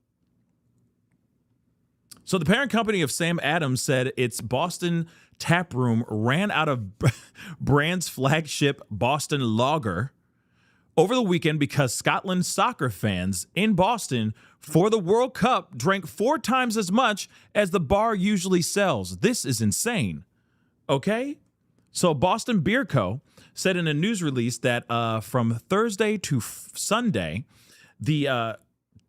So the parent company of Sam Adams said its Boston tap room ran out of brand's flagship Boston Lager over the weekend because Scotland soccer fans in Boston for the World Cup drank 4 times as much as the bar usually sells. This is insane. Okay? So Boston Beer Co. said in a news release that from Thursday to Sunday, the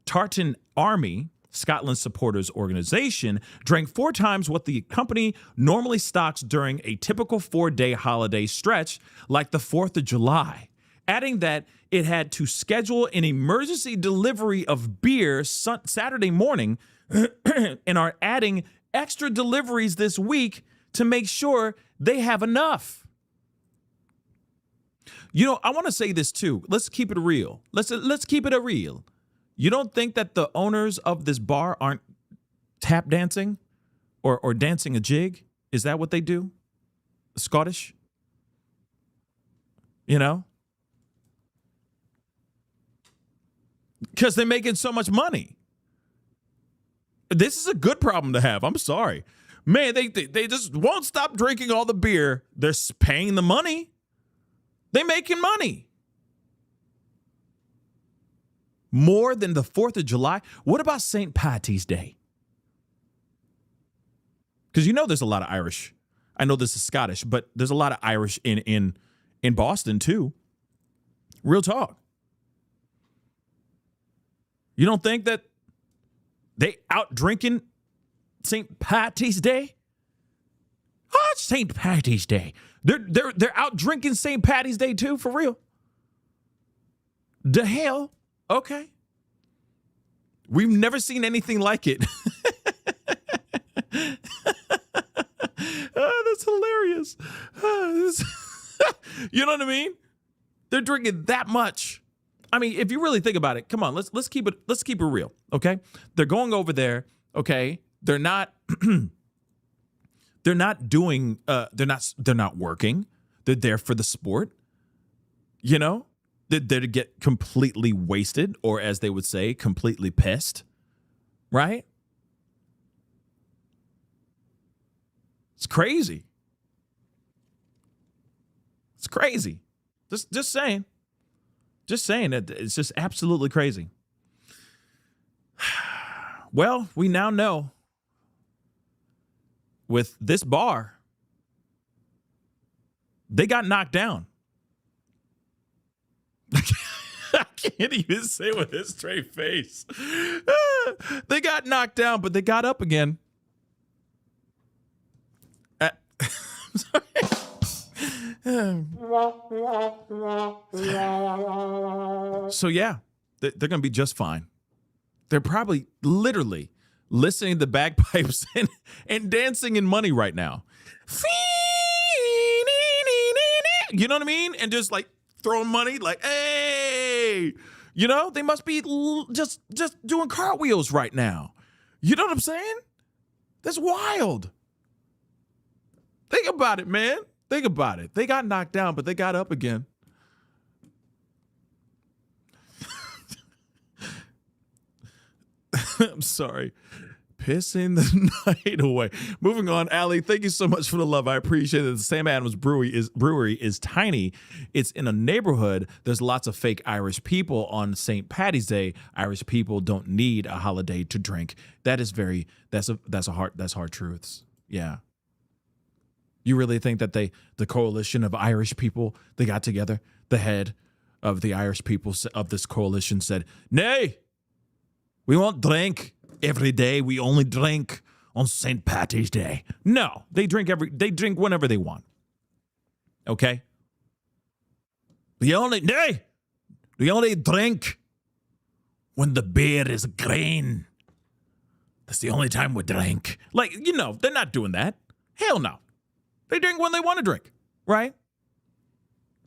Tartan Army, Scotland supporters organization, drank 4 times what the company normally stocks during a typical 4-day holiday stretch like the 4th of July, adding that it had to schedule an emergency delivery of beer Saturday morning and are adding extra deliveries this week to make sure they have enough. You know, I want to say this too. Let's keep it real. Let's keep it a real. You don't think that the owners of this bar aren't tap dancing or dancing a jig? Is that what they do? Scottish? You know? Because they're making so much money. This is a good problem to have. I'm sorry. Man, they just won't stop drinking all the beer. They're paying the money. They're making money. More than the 4th of July? What about St. Patty's Day? Because you know there's a lot of Irish. I know this is Scottish, but there's a lot of Irish in Boston too. Real talk. You don't think that they out drinking St. Patty's Day? Oh, it's St. Patty's Day. They're out drinking St. Patty's Day too, for real. The hell? Okay. We've never seen anything like it. Oh, that's hilarious. You know what I mean? They're drinking that much. I mean, if you really think about it, come on, let's keep it real, okay? They're going over there, okay? They're not doing they're not working. They're there for the sport. You know? They're there to get completely wasted, or as they would say, completely pissed. Right? It's crazy. It's crazy. Just saying. Just saying that it's just absolutely crazy. Well, we now know with this bar, they got knocked down. I can't even say with a straight face. They got knocked down, but they got up again. I'm sorry. So yeah, they're going to be just fine. They're probably literally listening to bagpipes and dancing in money right now. You know what I mean? And just like throwing money like, hey, you know, they must be just doing cartwheels right now. You know what I'm saying? That's wild. Think about it, man. Think about it. They got knocked down, but they got up again. I'm sorry. Pissing the night away. Moving on, Allie, thank you so much for the love. I appreciate it. The Sam Adams Brewery is tiny. It's in a neighborhood. There's lots of fake Irish people on St. Paddy's Day. Irish people don't need a holiday to drink. That's hard truths. Yeah. You really think that the coalition of Irish people, they got together? The head of the Irish people of this coalition said, "Nay, we won't drink every day. We only drink on St. Patty's Day." No, they drink whenever they want. Okay? We only drink when the beer is green. That's the only time we drink. Like, they're not doing that. Hell no. They drink when they want to drink, right?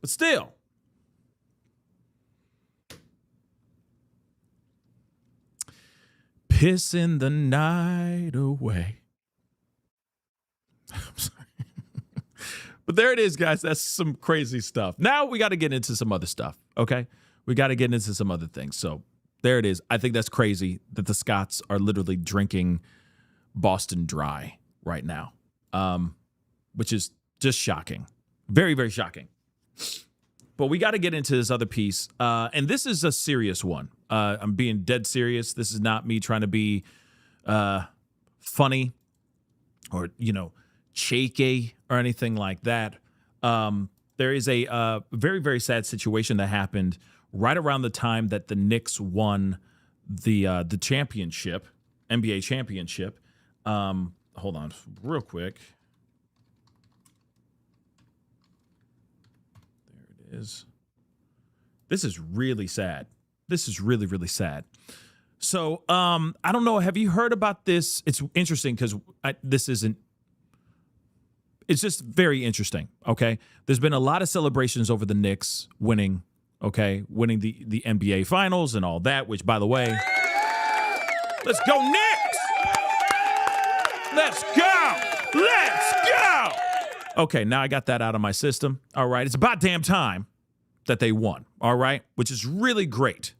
But still. Pissing the night away. I'm sorry. But there it is, guys. That's some crazy stuff. Now we got to get into some other stuff, okay? We got to get into some other things. So there it is. I think that's crazy that the Scots are literally drinking Boston Dry right now, which is just shocking. Very, very shocking. But we got to get into this other piece, and this is a serious one. I'm being dead serious. This is not me trying to be funny or, cheeky or anything like that. There is a very, very sad situation that happened right around the time that the Knicks won the championship, NBA championship. Hold on real quick. There it is. This is really sad. This is really, really sad. So, I don't know. Have you heard about this? It's interesting because it's just very interesting, okay? There's been a lot of celebrations over the Knicks winning the NBA Finals and all that, which, by the way, let's go Knicks! Let's go! Let's go! Okay, now I got that out of my system. All right, it's about damn time that they won, all right? Which is really great.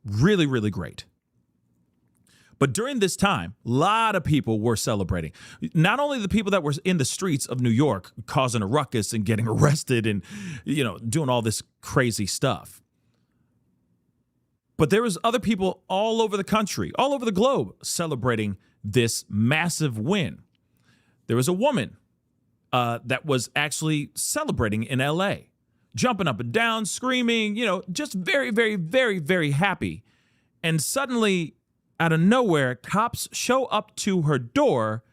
Really, really great. But during this time, a lot of people were celebrating. Not only the people that were in the streets of New York causing a ruckus and getting arrested and, doing all this crazy stuff. But there was other people all over the country, all over the globe, celebrating this massive win. There was a woman that was actually celebrating in L.A., jumping up and down, screaming, just very, very, very, very happy. And suddenly, out of nowhere, cops show up to her door.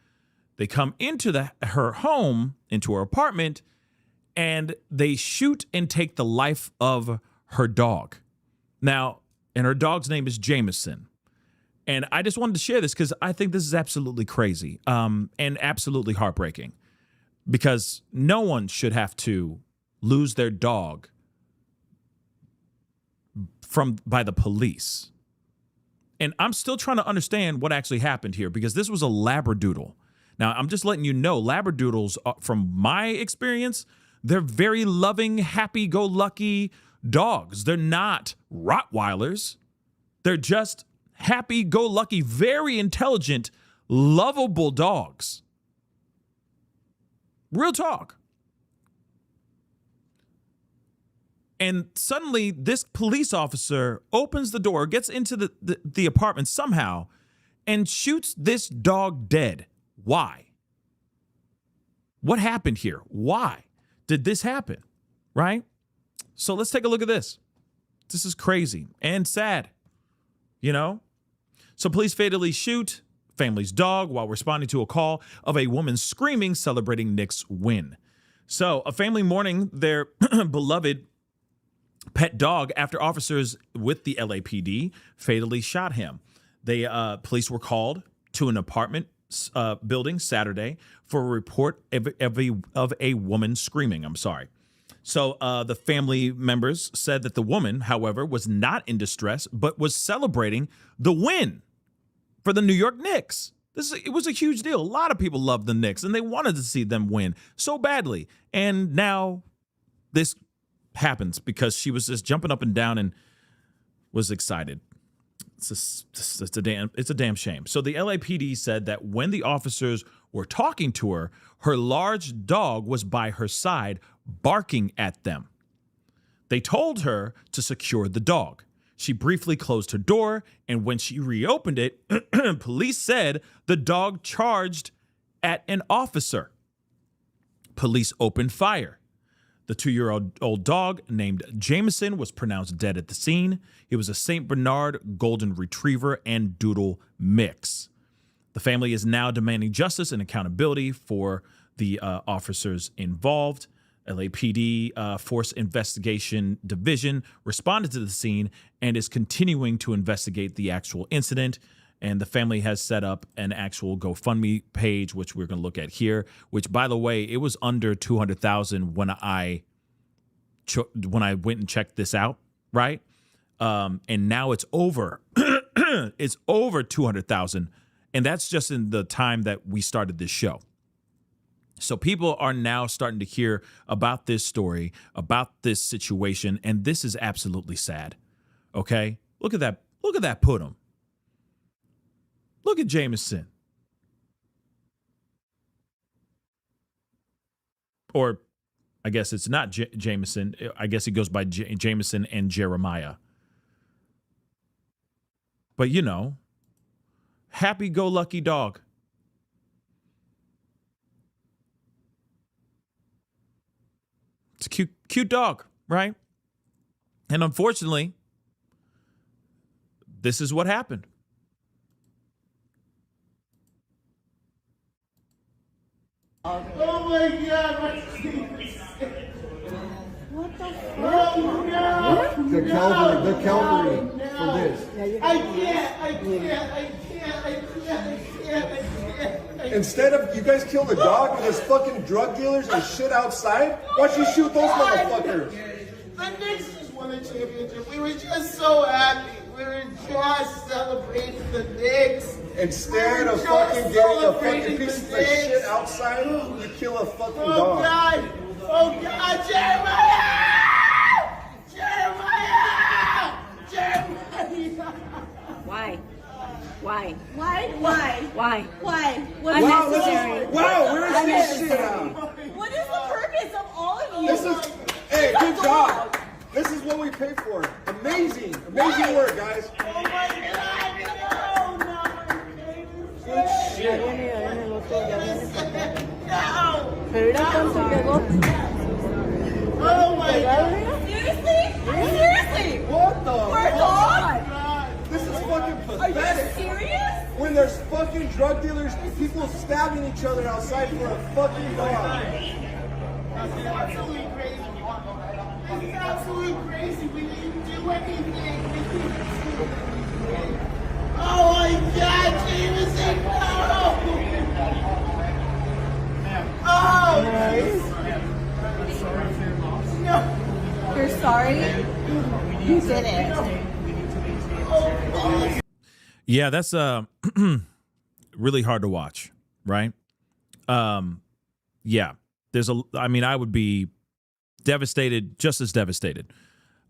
They come into her home, into her apartment, and they shoot and take the life of her dog. Now, and her dog's name is Jameson. And I just wanted to share this because I think this is absolutely crazy and absolutely heartbreaking, because no one should have to lose their dog by the police. And I'm still trying to understand what actually happened here, because this was a Labradoodle. Now, I'm just letting you know, Labradoodles, from my experience, they're very loving, happy-go-lucky dogs. They're not Rottweilers. They're just happy-go-lucky, very intelligent, lovable dogs. Real talk. And suddenly, this police officer opens the door, gets into the apartment somehow, and shoots this dog dead. Why? What happened here? Why did this happen? Right? So let's take a look at this. This is crazy and sad, So police fatally shoot family's dog while responding to a call of a woman screaming, celebrating Knicks' win. So a family mourning their beloved pet dog after officers with the LAPD fatally shot him. Police were called to an apartment building Saturday for a report of a woman screaming. So the family members said that the woman, however, was not in distress, but was celebrating the win for the New York Knicks. It was a huge deal. A lot of people loved the Knicks, and they wanted to see them win so badly. And now this happens because she was just jumping up and down and was excited. It's a damn shame. So the LAPD said that when the officers were talking to her, her large dog was by her side barking at them. They told her to secure the dog. She briefly closed her door, and when she reopened it, police said the dog charged at an officer. Police opened fire. The 2-year-old dog named Jameson was pronounced dead at the scene. He was a St. Bernard Golden Retriever and Doodle mix. The family is now demanding justice and accountability for the officers involved. LAPD Force Investigation Division responded to the scene and is continuing to investigate the actual incident. And the family has set up an actual GoFundMe page, which we're going to look at here, which, by the way, it was under 200,000 when I went and checked this out, right? And now it's over. It's over 200,000. And that's just in the time that we started this show. So people are now starting to hear about this story, about this situation, and this is absolutely sad. Okay? Look at that. Look at that Pudd'em. Look at Jameson. Or I guess it's not Jameson. I guess he goes by Jameson and Jeremiah. But, you know, happy-go-lucky dog. It's a cute dog, right? And unfortunately, this is what happened. Oh my God! What the fuck? Oh no! The Calvary for this. I can't. Instead of you guys kill the dog and there's fucking drug dealers and shit outside, why don't you shoot those motherfuckers? The Knicks just won the championship. We were just so happy. We were just celebrating the Knicks. Instead of fucking getting a fucking piece of shit outside, you kill a fucking dog. Oh God, Jeremiah! Why? Why? Wow, where's this shit out? What is the purpose of all of you? Hey, good job. This is what we pay for. Amazing work, guys. Oh my God, no. Good shit. Oh my God. Seriously? What the For a dog? This is fucking Are you pathetic. serious? When there's fucking drug dealers, people stabbing each other outside for a fucking dog. This is absolutely crazy. This is absolutely crazy. We didn't do anything. Oh my God, Jameson, no! Oh, no. You're sorry? You did it. Yeah, that's really hard to watch, right? Yeah, I would be devastated, just as devastated.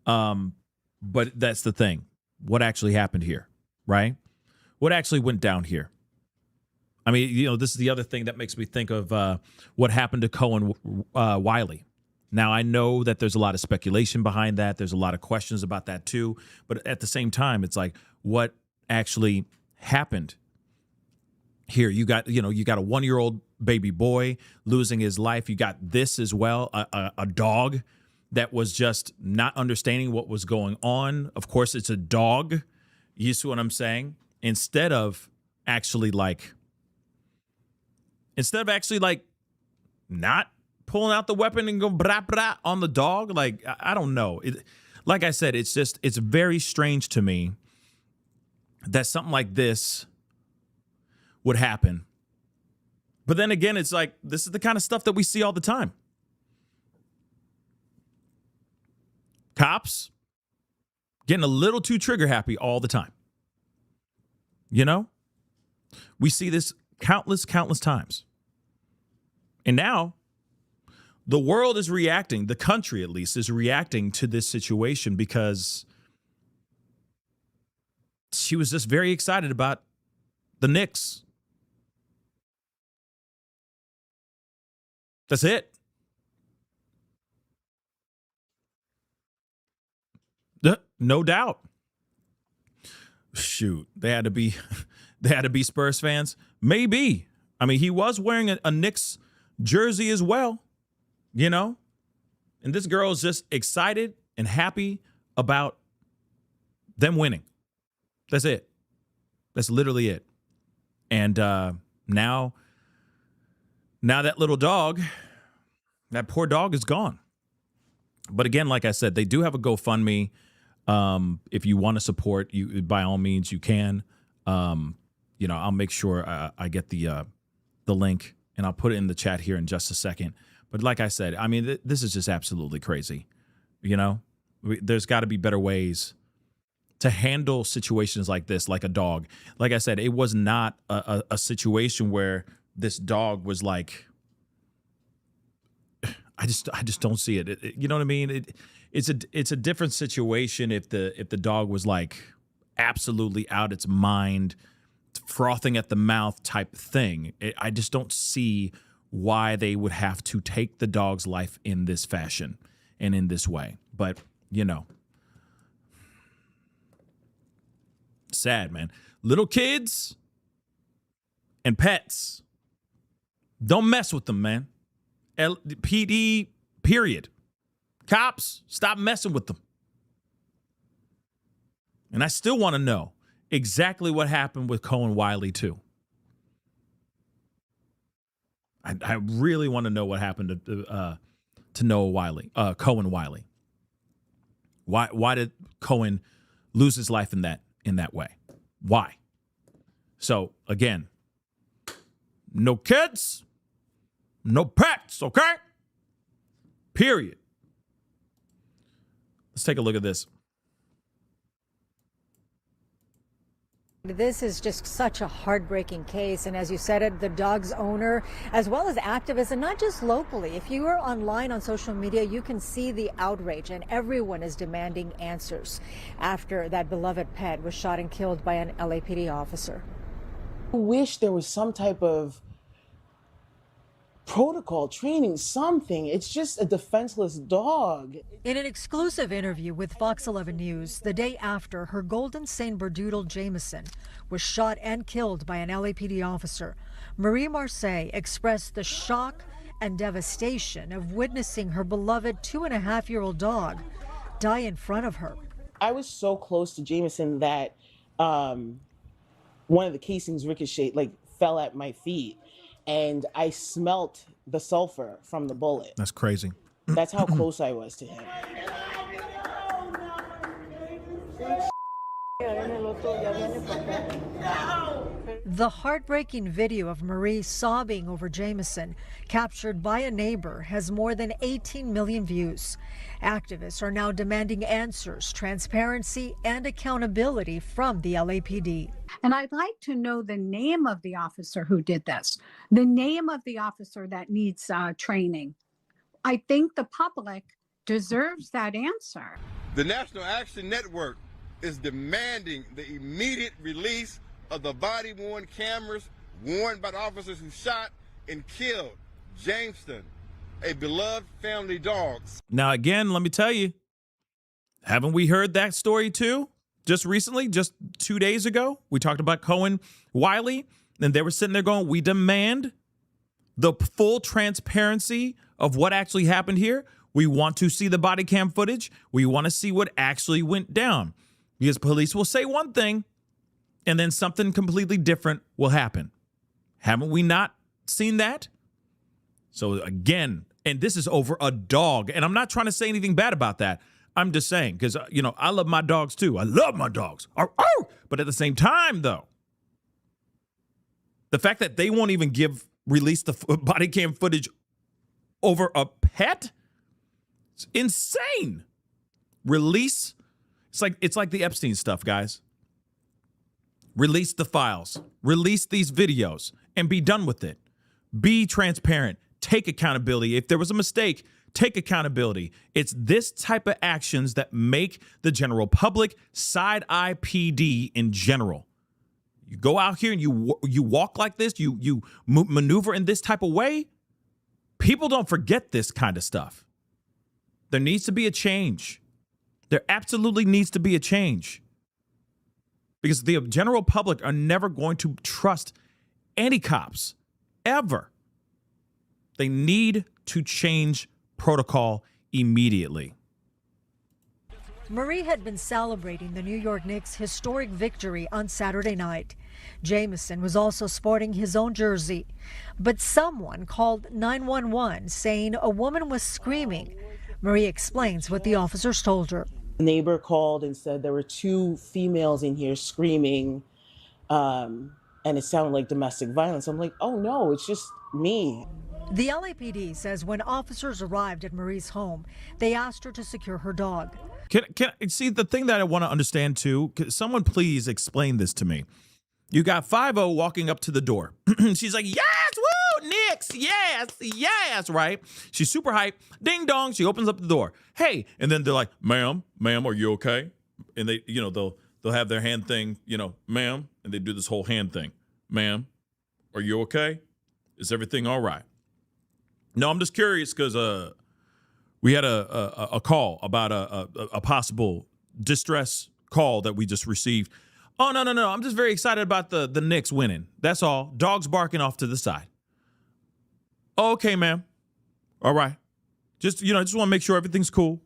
But that's the thing. What actually happened here, right? What actually went down here? I mean, you know, this is the other thing that makes me think of what happened to Cohen Wiley. Now, I know that there's a lot of speculation behind that. There's a lot of questions about that too. But at the same time, it's like, what actually happened here? You got a 1-year-old baby boy losing his life. You got this as well, a dog that was just not understanding what was going on. Of course, it's a dog. You see what I'm saying? Instead of actually not pulling out the weapon and go brah brah on the dog. Like, I don't know. Like I said, it's very strange to me that something like this would happen. But then again, it's like, this is the kind of stuff that we see all the time. Cops getting a little too trigger happy all the time. You know? We see this countless times. And now the world is reacting, the country at least is reacting to this situation because she was just very excited about the Knicks. That's it. No doubt. Shoot, they had to be Spurs fans. Maybe. I mean, he was wearing a Knicks jersey as well, you know? And this girl is just excited and happy about them winning. That's it. That's literally it. And now that little dog, that poor dog is gone. But again, like I said, they do have a GoFundMe. If you want to support, you by all means you can. You know, I'll make sure I get the link and I'll put it in the chat here in just a second. But like I said, I mean, this is just absolutely crazy. You know, there's got to be better ways to handle situations like this, like a dog. Like I said, it was not a situation where this dog was like, I just don't see it. You know what I mean? It's a different situation if the dog was like absolutely out its mind, frothing at the mouth type thing. I just don't see why they would have to take the dog's life in this fashion and in this way. But, you know, sad, man. Little kids and pets, don't mess with them, man. PD, period. Cops, stop messing with them. And I still want to know exactly what happened with Cohen Wiley, too. I really want to know what happened to Noah Wiley, Cohen Wiley. Why did Cohen lose his life in that way? Why? So again, no kids, no pets, okay? Period. Let's take a look at this. This is just such a heartbreaking case. And as you said, the dog's owner, as well as activists, and not just locally. If you are online on social media, you can see the outrage, and everyone is demanding answers after that beloved pet was shot and killed by an LAPD officer. I wish there was some type of protocol, training, something. It's just a defenseless dog. In an exclusive interview with Fox 11 News, the day after her golden Saint Berdoodle Jameson was shot and killed by an LAPD officer, Marie Marseille expressed the shock and devastation of witnessing her beloved 2.5-year-old dog die in front of her. I was so close to Jameson that one of the casings ricocheted, fell at my feet. And I smelt the sulfur from the bullet. That's crazy. That's how close I was to him. The heartbreaking video of Marie sobbing over Jameson, captured by a neighbor, has more than 18 million views. Activists are now demanding answers, transparency, and accountability from the LAPD. And I'd like to know the name of the officer who did this, the name of the officer that needs training. I think the public deserves that answer. The National Action Network is demanding the immediate release of the body-worn cameras worn by the officers who shot and killed Jameson, a beloved family dog. Now, again, let me tell you, haven't we heard that story too? Just recently, just 2 days ago, we talked about Cohen Wiley, and they were sitting there going, we demand the full transparency of what actually happened here. We want to see the body cam footage. We want to see what actually went down. Because police will say one thing, and then something completely different will happen. Haven't we not seen that? So again, and this is over a dog, and I'm not trying to say anything bad about that. I'm just saying, because, I love my dogs too. I love my dogs. But at the same time, though, the fact that they won't even release the body cam footage over a pet, it's insane. Release. It's like the Epstein stuff, guys. Release the files, release these videos, and be done with it. Be transparent. Take accountability. If there was a mistake, take accountability. It's this type of actions that make the general public side-eye PD in general. You go out here and you walk like this, you maneuver in this type of way, people don't forget this kind of stuff. There needs to be a change. There absolutely needs to be a change. Because the general public are never going to trust any cops, ever. They need to change protocol immediately. Marie had been celebrating the New York Knicks' historic victory on Saturday night. Jameson was also sporting his own jersey. But someone called 911 saying a woman was screaming. Marie explains what the officers told her. The neighbor called and said there were 2 females in here screaming, and it sounded like domestic violence. I'm like, oh no, it's just me. The LAPD says when officers arrived at Marie's home, they asked her to secure her dog. Can I see the thing that I want to understand too? Can someone please explain this to me? You got 5-0 walking up to the door. She's like, yes, woo, Knicks, yes, right? She's super hyped. Ding dong, she opens up the door. Hey, and then they're like, ma'am, are you okay? And they, they'll have their hand thing, ma'am, and they do this whole hand thing. Ma'am, are you okay? Is everything all right? No, I'm just curious because we had a call about a possible distress call that we just received. Oh, no. I'm just very excited about the Knicks winning. That's all. Dogs barking off to the side. Okay, ma'am. All right. Just want to make sure everything's cool.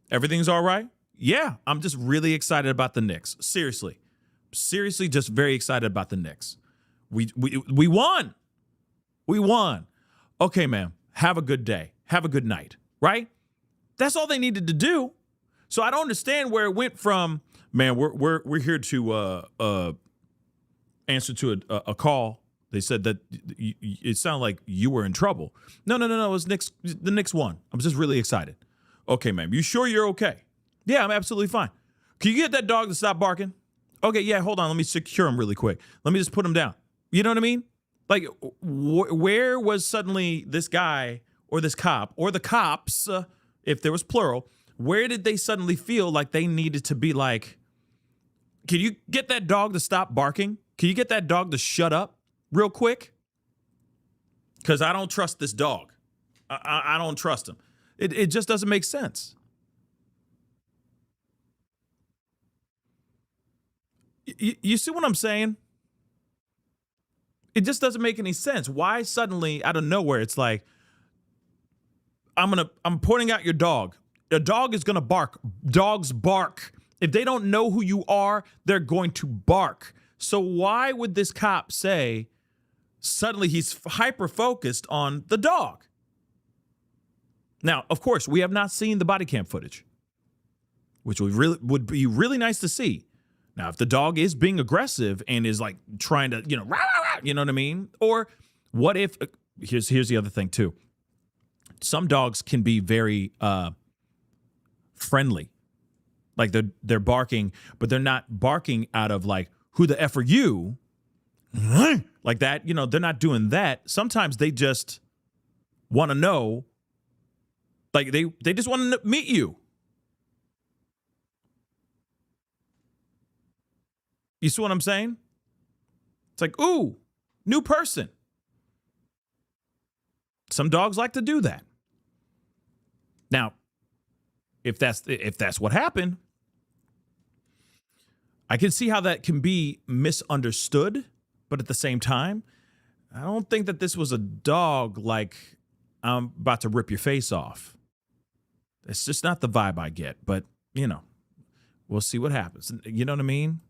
Everything's all right? Yeah, I'm just really excited about the Knicks. Seriously, just very excited about the Knicks. We won. We won. Okay, ma'am. Have a good day. Have a good night. Right? That's all they needed to do. So I don't understand where it went from, man, we're here to answer to a call. They said that it sounded like you were in trouble. No. It was the Knicks won. I'm just really excited. Okay, ma'am. You sure you're okay? Yeah, I'm absolutely fine. Can you get that dog to stop barking? Okay, yeah, hold on. Let me secure him really quick. Let me just put him down. You know what I mean? Like, where was suddenly this guy or this cop or the cops, if there was plural, where did they suddenly feel like they needed to be like, can you get that dog to stop barking? Can you get that dog to shut up real quick? Because I don't trust this dog. I don't trust him. It just doesn't make sense. You see what I'm saying? It just doesn't make any sense. Why suddenly out of nowhere it's like, I'm pointing out your dog. A dog is gonna bark. Dogs bark. If they don't know who you are, they're going to bark. So why would this cop say suddenly he's hyper focused on the dog? Now, of course, we have not seen the body cam footage, which would be really nice to see. Now, if the dog is being aggressive and is like trying to, rah, rah, rah, you know what I mean? Or what if, here's the other thing too. Some dogs can be very friendly. Like they're barking, but they're not barking out of like, who the F are you? Like that, they're not doing that. Sometimes they just want to know, like they just want to meet you. You see what I'm saying? It's like, ooh, new person. Some dogs like to do that. Now, if that's what happened, I can see how that can be misunderstood, but at the same time, I don't think that this was a dog like, I'm about to rip your face off. It's just not the vibe I get, but, we'll see what happens. You know what I mean?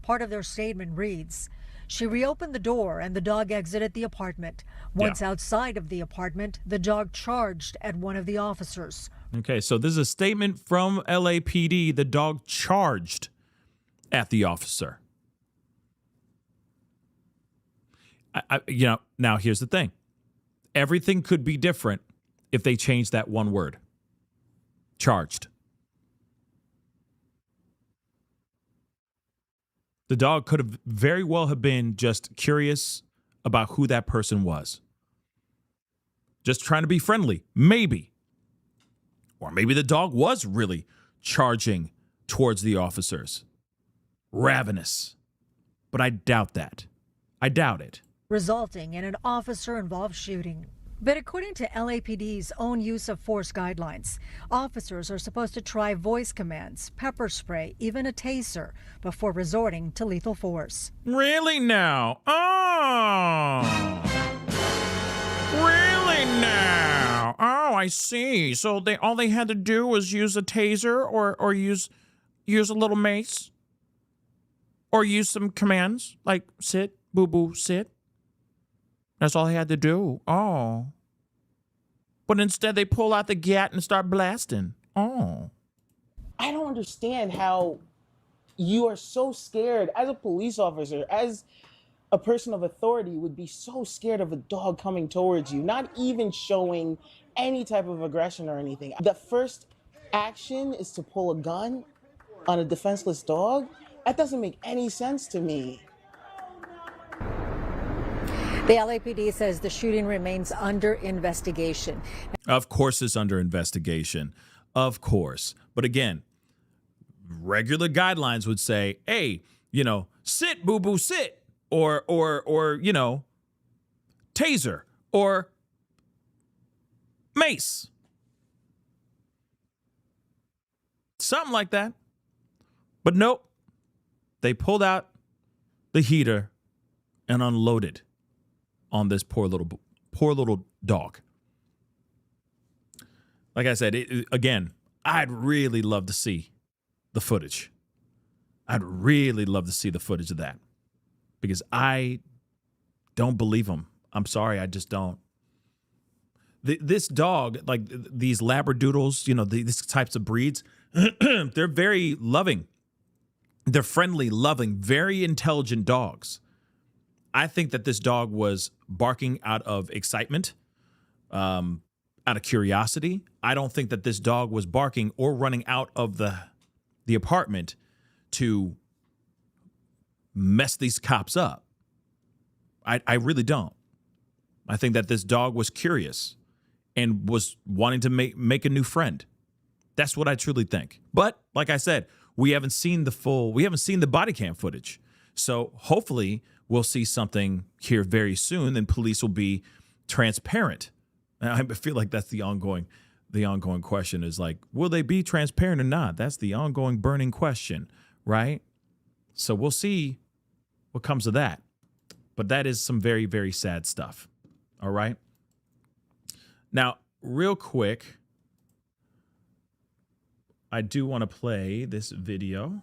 Part of their statement reads, she reopened the door and the dog exited the apartment. Once outside of the apartment, the dog charged at one of the officers. Okay, so this is a statement from LAPD. The dog charged at the officer. Now here's the thing. Everything could be different if they changed that one word. Charged. The dog could have very well have been just curious about who that person was. Just trying to be friendly, maybe. Or maybe the dog was really charging towards the officers. Ravenous. But I doubt that. I doubt it. Resulting in an officer-involved shooting. But according to LAPD's own use of force guidelines, officers are supposed to try voice commands, pepper spray, even a taser before resorting to lethal force. Really now? Oh. Really now? Oh, I see. So all they had to do was use a taser or use a little mace? Or use some commands like sit, boo-boo, sit? That's all they had to do. Oh. But instead they pull out the gat and start blasting. Oh. I don't understand how you are so scared as a police officer, as a person of authority, would be so scared of a dog coming towards you, not even showing any type of aggression or anything. The first action is to pull a gun on a defenseless dog? That doesn't make any sense to me. The LAPD says the shooting remains under investigation. Of course it's under investigation. Of course. But again, regular guidelines would say, hey, sit, boo-boo, sit. Or taser. Or mace. Something like that. But nope. They pulled out the heater and unloaded on this poor little dog. Like I said, again, I'd really love to see the footage. I'd really love to see the footage of that because I don't believe them. I'm sorry, I just don't. This dog, like these Labradoodles, these types of breeds, they're very loving. They're friendly, loving, very intelligent dogs. I think that this dog was barking out of excitement, out of curiosity. I don't think that this dog was barking or running out of the apartment to mess these cops up. I really don't. I think that this dog was curious and was wanting to make a new friend. That's what I truly think. But like I said, we haven't seen the body cam footage. So hopefully we'll see something here very soon and police will be transparent. And I feel like that's the ongoing question is like, will they be transparent or not? That's the ongoing burning question, right? So we'll see what comes of that. But that is some very, very sad stuff. All right. Now, real quick, I do want to play this video.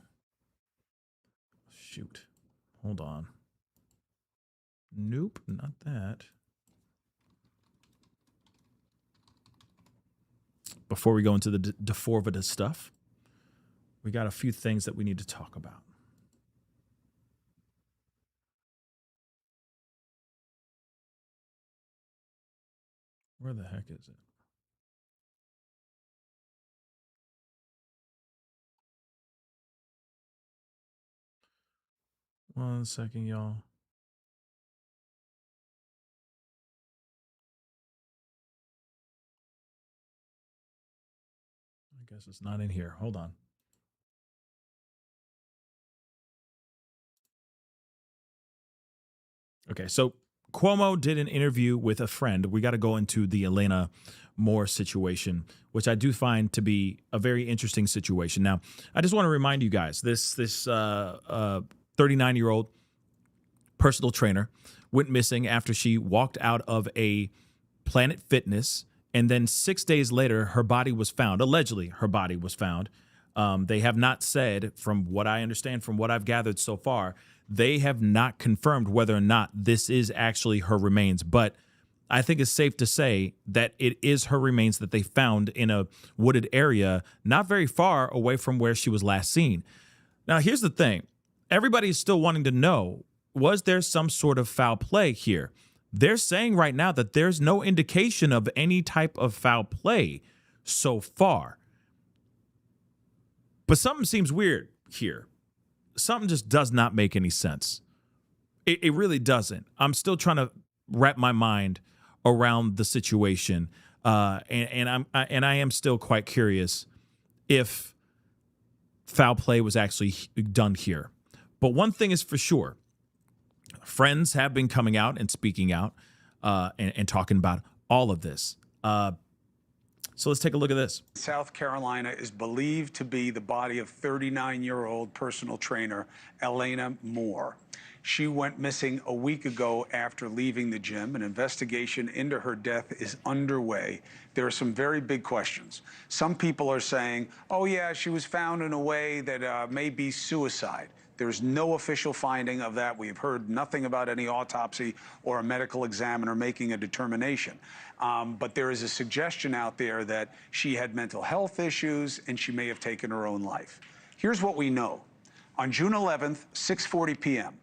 Shoot. Hold on. Nope, not that. Before we go into the D4vd stuff, we got a few things that we need to talk about. Where the heck is it? One second, y'all. I guess it's not in here. Hold on. Okay, so Cuomo did an interview with a friend. We got to go into the Elena Moore situation, which I do find to be a very interesting situation. Now, I just want to remind you guys, this 39-year-old personal trainer went missing after she walked out of a Planet Fitness, and then 6 days later, her body was found. Allegedly, her body was found. They have not said, from what I understand, from what I've gathered so far, they have not confirmed whether or not this is actually her remains. But I think it's safe to say that it is her remains that they found in a wooded area not very far away from where she was last seen. Now, here's the thing. Everybody is still wanting to know, was there some sort of foul play here? They're saying right now that there's no indication of any type of foul play so far. But something seems weird here. something just does not make any sense. It really doesn't. I'm still trying to wrap my mind around the situation, and I am still quite curious if foul play was actually done here. But one thing is for sure, friends have been coming out and speaking out and talking about all of this. So let's take a look at this. South Carolina is believed to be the body of 39-year-old personal trainer Elena Moore. She went missing a week ago after leaving the gym. An investigation into her death is underway. There are some very big questions. Some people are saying, oh yeah, she was found in a way that may be suicide. There's no official finding of that. We've heard nothing about any autopsy or a medical examiner making a determination. But there is a suggestion out there that she had mental health issues and she may have taken her own life. Here's what we know. On June 11th, 6:40 p.m.,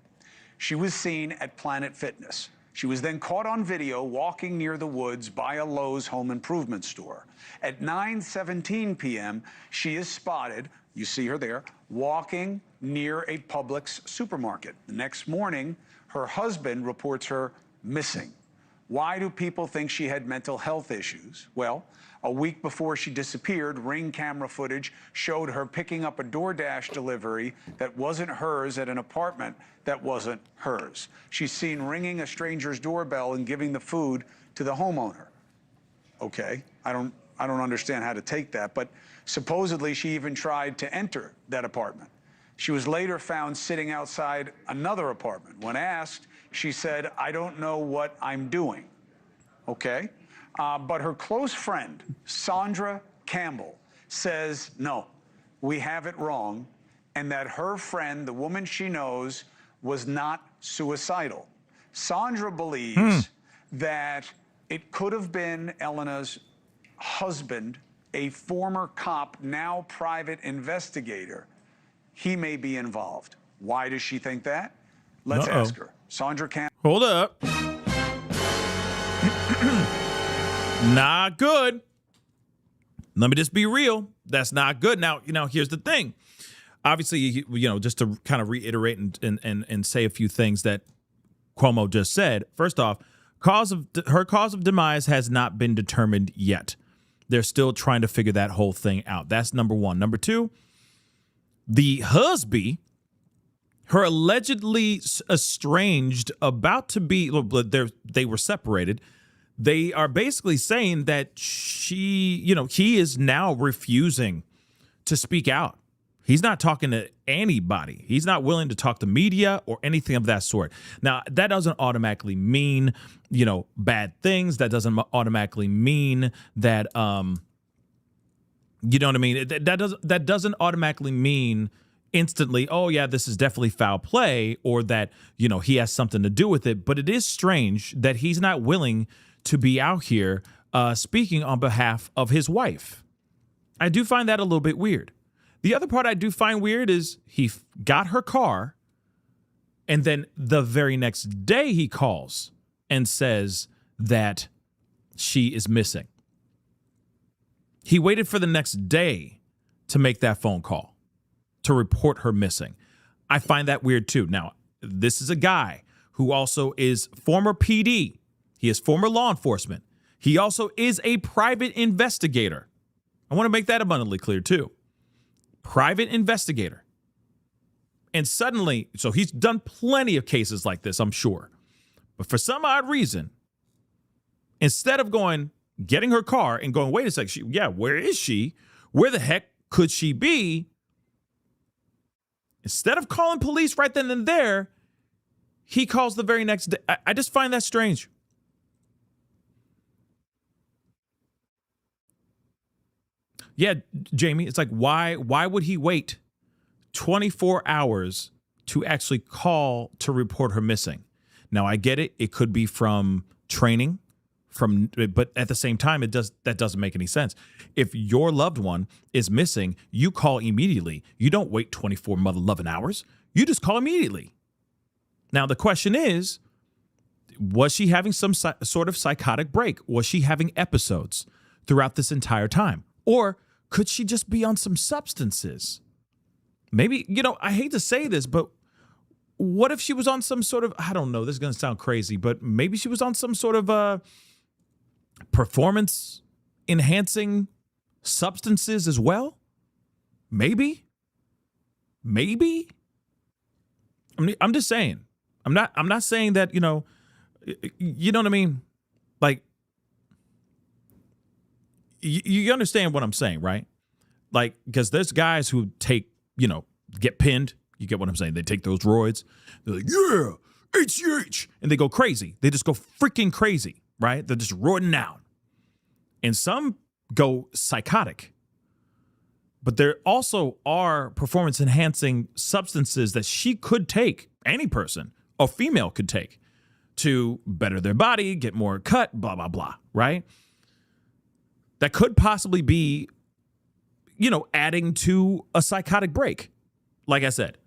she was seen at Planet Fitness. She was then caught on video walking near the woods by a Lowe's home improvement store. At 9:17 p.m., she is spotted, you see her there, walking near a Publix supermarket. The next morning, her husband reports her missing. Why do people think she had mental health issues? Well, a week before she disappeared, Ring camera footage showed her picking up a DoorDash delivery that wasn't hers at an apartment that wasn't hers. She's seen ringing a stranger's doorbell and giving the food to the homeowner. Okay, I don't understand how to take that, but supposedly she even tried to enter that apartment. She was later found sitting outside another apartment. When asked, she said, "I don't know what I'm doing." Okay? But her close friend, Sandra Campbell, says, no, we have it wrong, and that her friend, the woman she knows, was not suicidal. Sandra believes that it could have been Elena's husband, a former cop, now private investigator. He may be involved. Why does she think that? Let's ask her. Sandra Campbell. Hold up. Not good. Let me just be real. That's not good. Now, here's the thing. Obviously, just to kind of reiterate and say a few things that Cuomo just said. First off, her cause of demise has not been determined yet. They're still trying to figure that whole thing out. That's number one. Number two, the husband, her allegedly estranged, about to be, they were separated. They are basically saying that he is now refusing to speak out. He's not talking to anybody. He's not willing to talk to media or anything of that sort. Now, that doesn't automatically mean, bad things. That doesn't automatically mean that, you know what I mean? That doesn't automatically mean instantly, oh yeah, this is definitely foul play, or that, he has something to do with it. But it is strange that he's not willing to be out here speaking on behalf of his wife. I do find that a little bit weird. The other part I do find weird is he got her car, and then the very next day he calls and says that she is missing. He waited for the next day to make that phone call to report her missing. I find that weird too. Now, this is a guy who also is former PD. He is former law enforcement. He also is a private investigator. I want to make that abundantly clear too. Private investigator. And suddenly, so he's done plenty of cases like this, I'm sure. But for some odd reason, instead of getting her car and going, wait a second, where is she? Where the heck could she be? Instead of calling police right then and there, he calls the very next day. I just find that strange. Yeah, Jamie, it's like, why would he wait 24 hours to actually call to report her missing? Now, I get it. It could be from training, but at the same time, that doesn't make any sense. If your loved one is missing, you call immediately. You don't wait 24 mother-loving hours. You just call immediately. Now, the question is, was she having some sort of psychotic break? Was she having episodes throughout this entire time? Or could she just be on some substances? Maybe, I hate to say this, but what if she was on some sort of, I don't know, this is going to sound crazy, but maybe she was on some sort of performance enhancing substances as well? Maybe. I'm just saying. I'm not saying that, you know what I mean? Like, you understand what I'm saying, right? Like, because there's guys who take, get pinned. You get what I'm saying? They take those roids. They're like, yeah, HGH. And they go crazy. They just go freaking crazy, right? They're just roiding out. And some go psychotic. But there also are performance enhancing substances that she could take, any person, a female could take, to better their body, get more cut, blah, blah, blah, right? That could possibly be, adding to a psychotic break. Like I said,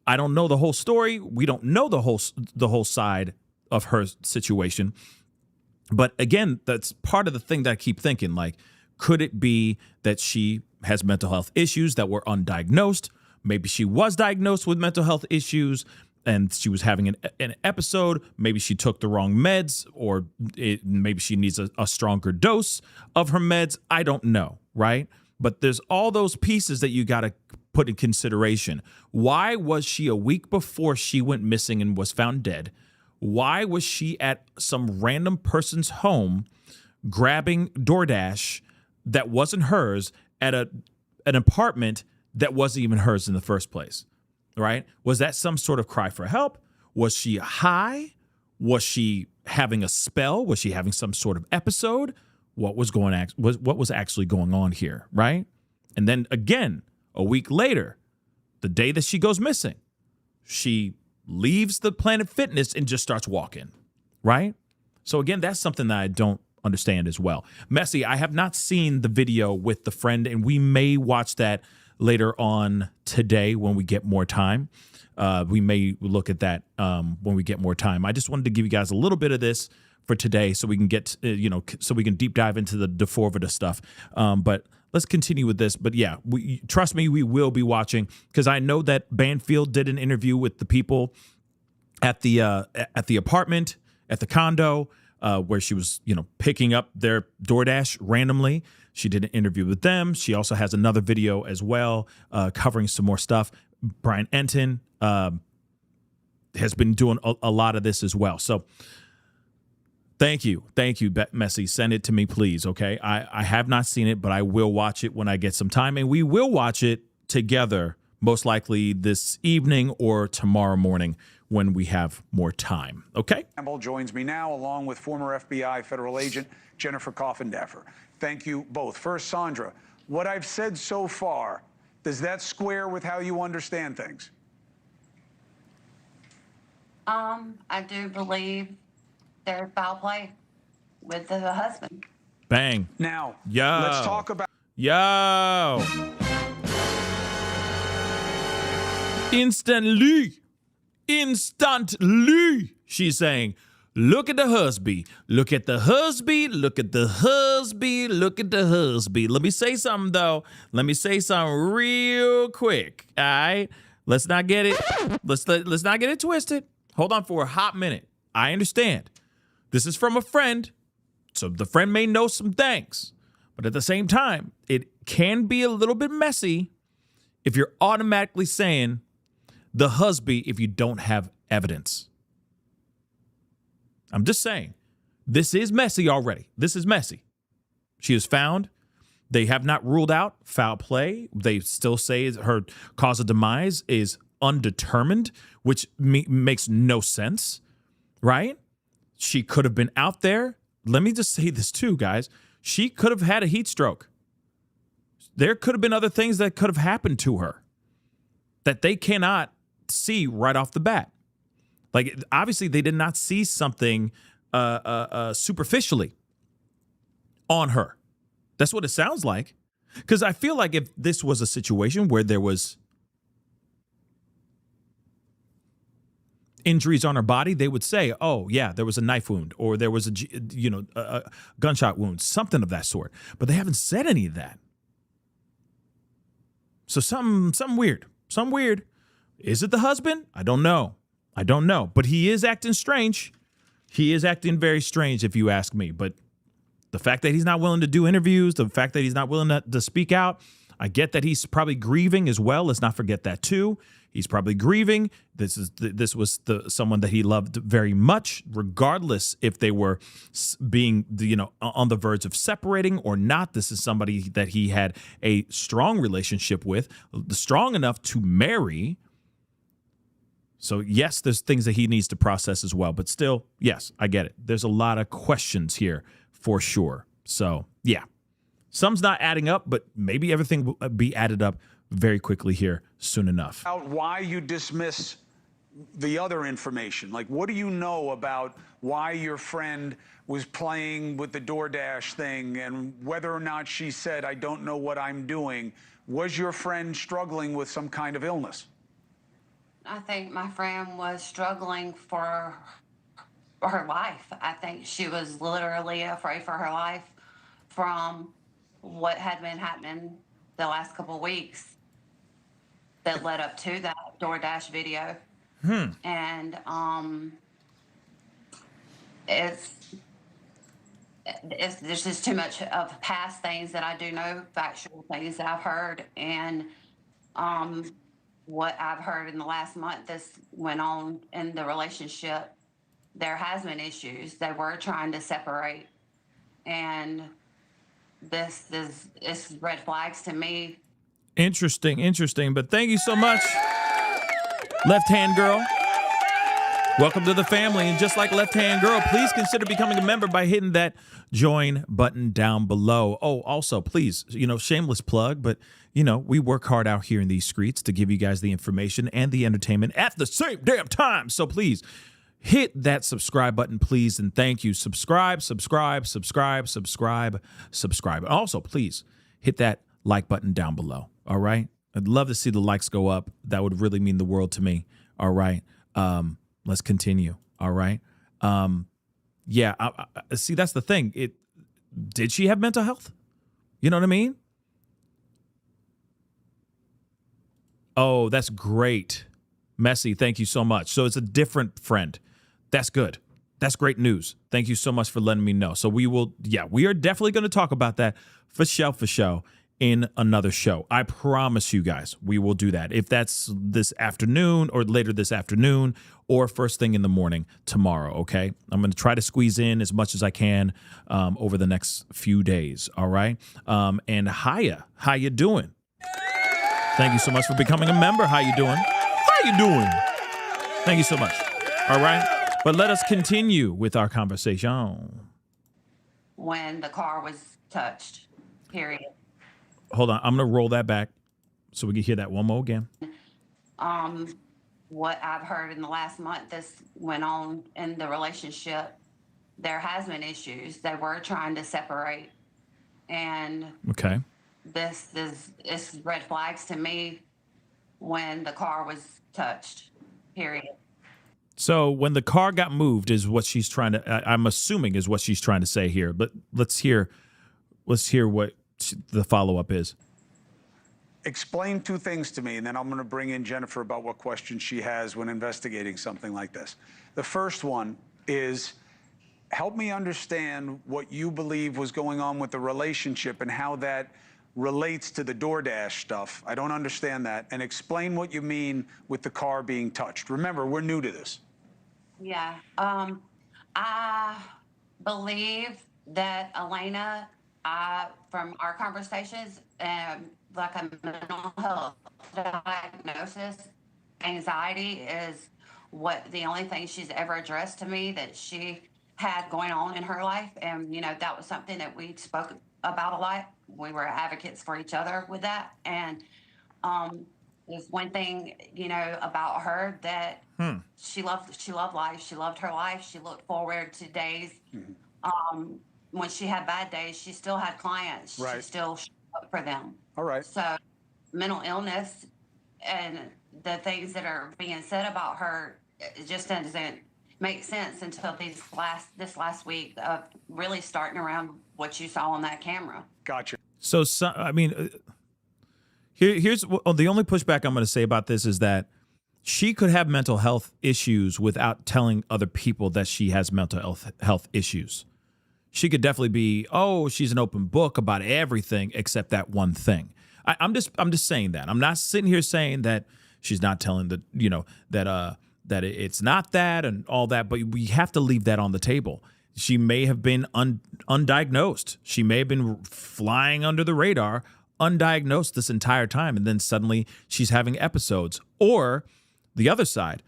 I don't know the whole story. We don't know the whole side of her situation. But again, that's part of the thing that I keep thinking, like, could it be that she has mental health issues that were undiagnosed? Maybe she was diagnosed with mental health issues and she was having an episode. Maybe she took the wrong meds, or maybe she needs a stronger dose of her meds. I don't know, right? But there's all those pieces that you got to put in consideration. Why was she a week before she went missing and was found dead? Why was she at some random person's home grabbing DoorDash that wasn't hers at an apartment that wasn't even hers in the first place, right? Was that some sort of cry for help? Was she high? Was she having a spell? Was she having some sort of episode? What was actually going on here, right? And then again, a week later, the day that she goes missing, she leaves the Planet Fitness and just starts walking, right? So again, that's something that I don't understand as well. Messy, I have not seen the video with the friend, and we may watch that later on today when we get more time. We may look at that when we get more time. I just wanted to give you guys a little bit of this for today so we can get, so we can deep dive into the D4vd stuff. But let's continue with this. But yeah, trust me, we will be watching, because I know that Banfield did an interview with the people at the apartment, at the condo, where she was, picking up their DoorDash randomly. She did an interview with them. She also has another video as well, covering some more stuff. Brian Enton has been doing a lot of this as well. So thank you, Messy. Send it to me, please, okay? I have not seen it, but I will watch it when I get some time, and we will watch it together, most likely this evening or tomorrow morning when we have more time, okay? Campbell joins me now, along with former FBI federal agent Jennifer Coffindaffer. Thank you both. First, Sandra, what I've said so far, does that square with how you understand things? I do believe there's foul play with the husband. Bang. Now, yo, let's talk about... Yo. Instantly, she's saying, look at the husband. Look at the husband. Look at the husband. Look at the husband. Let me say something, though. Let me say something real quick. All right? Let's not get it. Let's not get it twisted. Hold on for a hot minute. I understand. This is from a friend, so the friend may know some things. But at the same time, it can be a little bit messy if you're automatically saying the husband if you don't have evidence. I'm just saying, this is messy already. This is messy. She is found. They have not ruled out foul play. They still say her cause of demise is undetermined, which makes no sense, right? She could have been out there. Let me just say this too, guys. She could have had a heat stroke. There could have been other things that could have happened to her that they cannot see right off the bat. Like, obviously, they did not see something superficially on her. That's what it sounds like. Because I feel like if this was a situation where there was injuries on her body, they would say, oh, yeah, there was a knife wound, or there was a gunshot wound, something of that sort. But they haven't said any of that. So something weird. Something weird. Is it the husband? I don't know. But he is acting strange. He is acting very strange, if you ask me. But the fact that he's not willing to do interviews, the fact that he's not willing to speak out, I get that he's probably grieving as well. Let's not forget that too. He's probably grieving. This was someone that he loved very much, regardless if they were being, on the verge of separating or not. This is somebody that he had a strong relationship with, strong enough to marry. So yes, there's things that he needs to process as well. But still, yes, I get it. There's a lot of questions here for sure. So yeah, some's not adding up, but maybe everything will be added up very quickly here soon enough. Why you dismiss the other information? Like, what do you know about why your friend was playing with the DoorDash thing and whether or not she said, I don't know what I'm doing? Was your friend struggling with some kind of illness? I think my friend was struggling for her life. I think she was literally afraid for her life from what had been happening the last couple of weeks that led up to that DoorDash video. And there's just too much of past things that I do know, factual things that I've heard, and what I've heard in the last month this went on in the relationship. There has been issues. They were trying to separate, and it's red flags to me. Interesting. But thank you so much, Left Hand Girl. Welcome to the family. And just like Left Hand Girl, please consider becoming a member by hitting that join button down below. Oh, also, please, shameless plug, but, we work hard out here in these streets to give you guys the information and the entertainment at the same damn time. So please hit that subscribe button, please. And thank you. Subscribe. And also, please hit that like button down below. All right. I'd love to see the likes go up. That would really mean the world to me. All right. Let's continue. All right. Yeah. I see, that's the thing. Did she have mental health? You know what I mean? Oh, that's great. Messy. Thank you so much. So it's a different friend. That's good. That's great news. Thank you so much for letting me know. So we are definitely going to talk about that for show in another show. I promise you guys, we will do that. If that's this afternoon or later this afternoon or first thing in the morning tomorrow, okay? I'm going to try to squeeze in as much as I can over the next few days, all right? And Haya, how you doing? Thank you so much for becoming a member. How you doing? Thank you so much. All right? But let us continue with our conversation. When the car was touched, period. Hold on. I'm going to roll that back so we can hear that one more again. What I've heard in the last month this went on in the relationship, there has been issues. They were trying to separate. And okay, it's red flags to me when the car was touched, period. So when the car got moved is what she's trying to, I'm assuming is what she's trying to say here. But let's hear what the follow-up is. Explain two things to me, and then I'm going to bring in Jennifer about what questions she has when investigating something like this. The first one is, help me understand what you believe was going on with the relationship and how that relates to the DoorDash stuff. I don't understand that. And explain what you mean with the car being touched. Remember, we're new to this. Yeah. I believe that Elena, from our conversations, like a mental health diagnosis, anxiety is the only thing she's ever addressed to me that she had going on in her life. And, that was something that we spoke about a lot. We were advocates for each other with that. And there's one thing, about her that she loved life. She loved her life. She looked forward to days. When she had bad days, she still had clients. Right. She still showed up for them. All right. So mental illness and the things that are being said about her, it just doesn't make sense until this last week of really starting around what you saw on that camera. Gotcha. So I mean, Here's the only pushback I'm going to say about this is that she could have mental health issues without telling other people that she has mental health issues. She could definitely be, oh, she's an open book about everything except that one thing. I'm just saying that. I'm not sitting here saying that she's not telling that it's not that and all that, but we have to leave that on the table. She may have been undiagnosed. She may have been flying under the radar, undiagnosed this entire time, and then suddenly she's having episodes. Or the other side,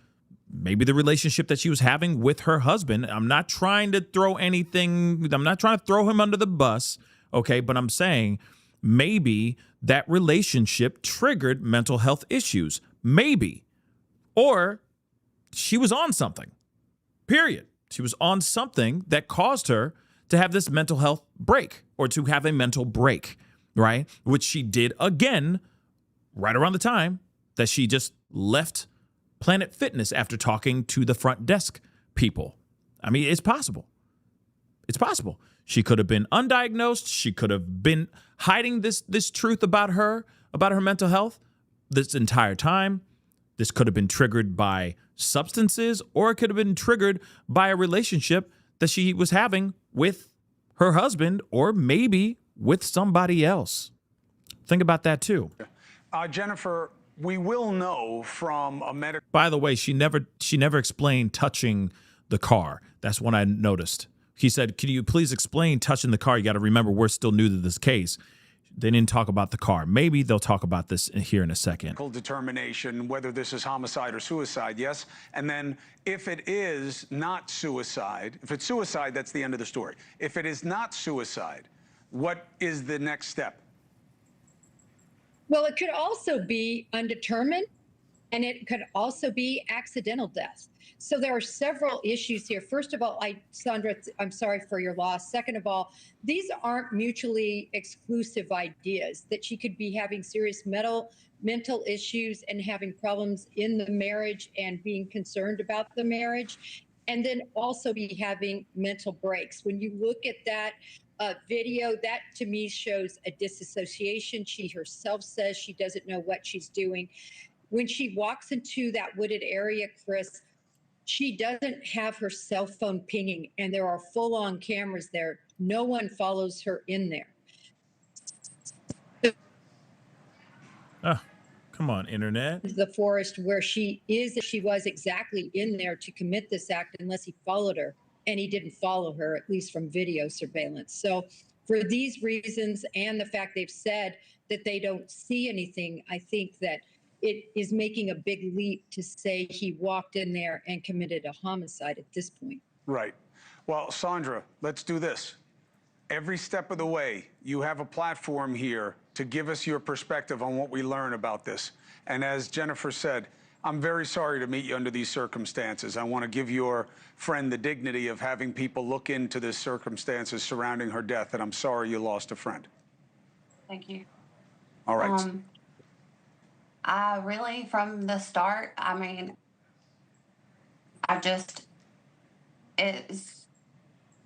maybe the relationship that she was having with her husband. I'm not trying to throw him under the bus, okay? But I'm saying maybe that relationship triggered mental health issues. Maybe. Or she was on something, period. She was on something that caused her to have this mental health break or to have a mental break, right? Which she did again right around the time that she just left Planet Fitness after talking to the front desk people. I mean, it's possible. It's possible. She could have been undiagnosed. She could have been hiding this truth about her mental health this entire time. This could have been triggered by substances, or it could have been triggered by a relationship that she was having with her husband, or maybe with somebody else. Think about that too. Jennifer, we will know from a medical. By the way, she never explained touching the car. That's what I noticed. He said, "Can you please explain touching the car?" You got to remember, we're still new to this case. They didn't talk about the car. Maybe they'll talk about this here in a second. Determination whether this is homicide or suicide, yes? And then if it is not suicide, if it's suicide, that's the end of the story. If it is not suicide, what is the next step? Well, it could also be undetermined, and it could also be accidental death. So there are several issues here. First of all, Sandra, I'm sorry for your loss. Second of all, these aren't mutually exclusive ideas, that she could be having serious mental issues and having problems in the marriage and being concerned about the marriage, and then also be having mental breaks. When you look at that video, that to me shows a disassociation. She herself says she doesn't know what she's doing. When she walks into that wooded area, Chris, she doesn't have her cell phone pinging, and there are full-on cameras there. No one follows her in there. Oh, come on, internet. The forest where she was exactly in there to commit this act unless he followed her, and he didn't follow her, at least from video surveillance. So for these reasons and the fact they've said that they don't see anything, I think that it is making a big leap to say he walked in there and committed a homicide at this point. Right. Well, Sandra, let's do this. Every step of the way, you have a platform here to give us your perspective on what we learn about this. And as Jennifer said, I'm very sorry to meet you under these circumstances. I want to give your friend the dignity of having people look into the circumstances surrounding her death, and I'm sorry you lost a friend. Thank you. All right. I really, from the start, I mean,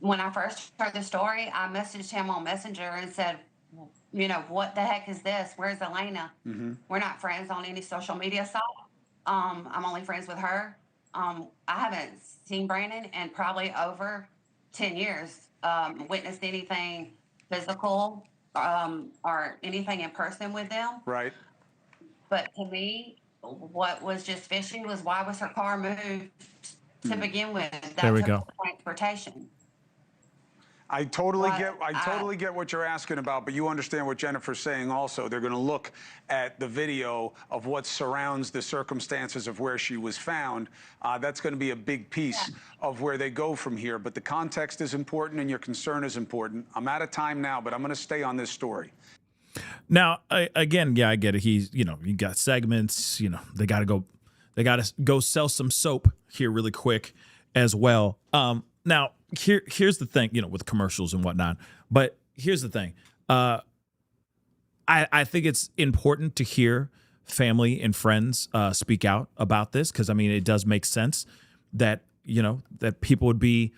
when I first heard the story, I messaged him on Messenger and said, you know, what the heck is this? Where's Elena? Mm-hmm. We're not friends on any social media site. I'm only friends with her. I haven't seen Brandon in probably over 10 years, witnessed anything physical or anything in person with them. Right. But to me, what was just fishy was, why was her car moved to begin with? There we go. Transportation. I totally get what you're asking about, but you understand what Jennifer's saying also. They're going to look at the video of what surrounds the circumstances of where she was found. That's going to be a big piece of where they go from here. But the context is important and your concern is important. I'm out of time now, but I'm going to stay on this story. Now, again, yeah, I get it. He's, you got segments, they got to go sell some soap here really quick as well. Now, here's the thing, with commercials and whatnot. But here's the thing. I think it's important to hear family and friends speak out about this, because, I mean, it does make sense that, that people would be,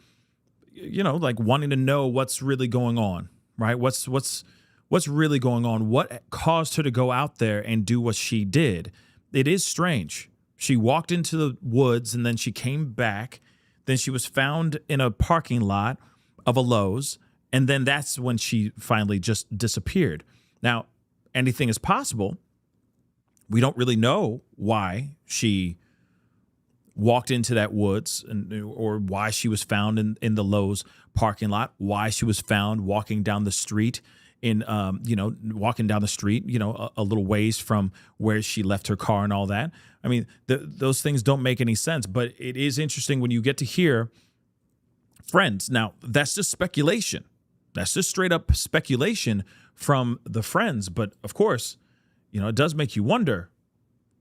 like wanting to know what's really going on, right? What's what's really going on? What caused her to go out there and do what she did? It is strange. She walked into the woods and then she came back. Then she was found in a parking lot of a Lowe's. And then that's when she finally just disappeared. Now, anything is possible. We don't really know why she walked into that woods or why she was found in the Lowe's parking lot, why she was found walking down the street walking down the street, a little ways from where she left her car and all that. I mean, those things don't make any sense, but it is interesting when you get to hear friends. Now, that's just speculation. That's just straight up speculation from the friends. But of course, it does make you wonder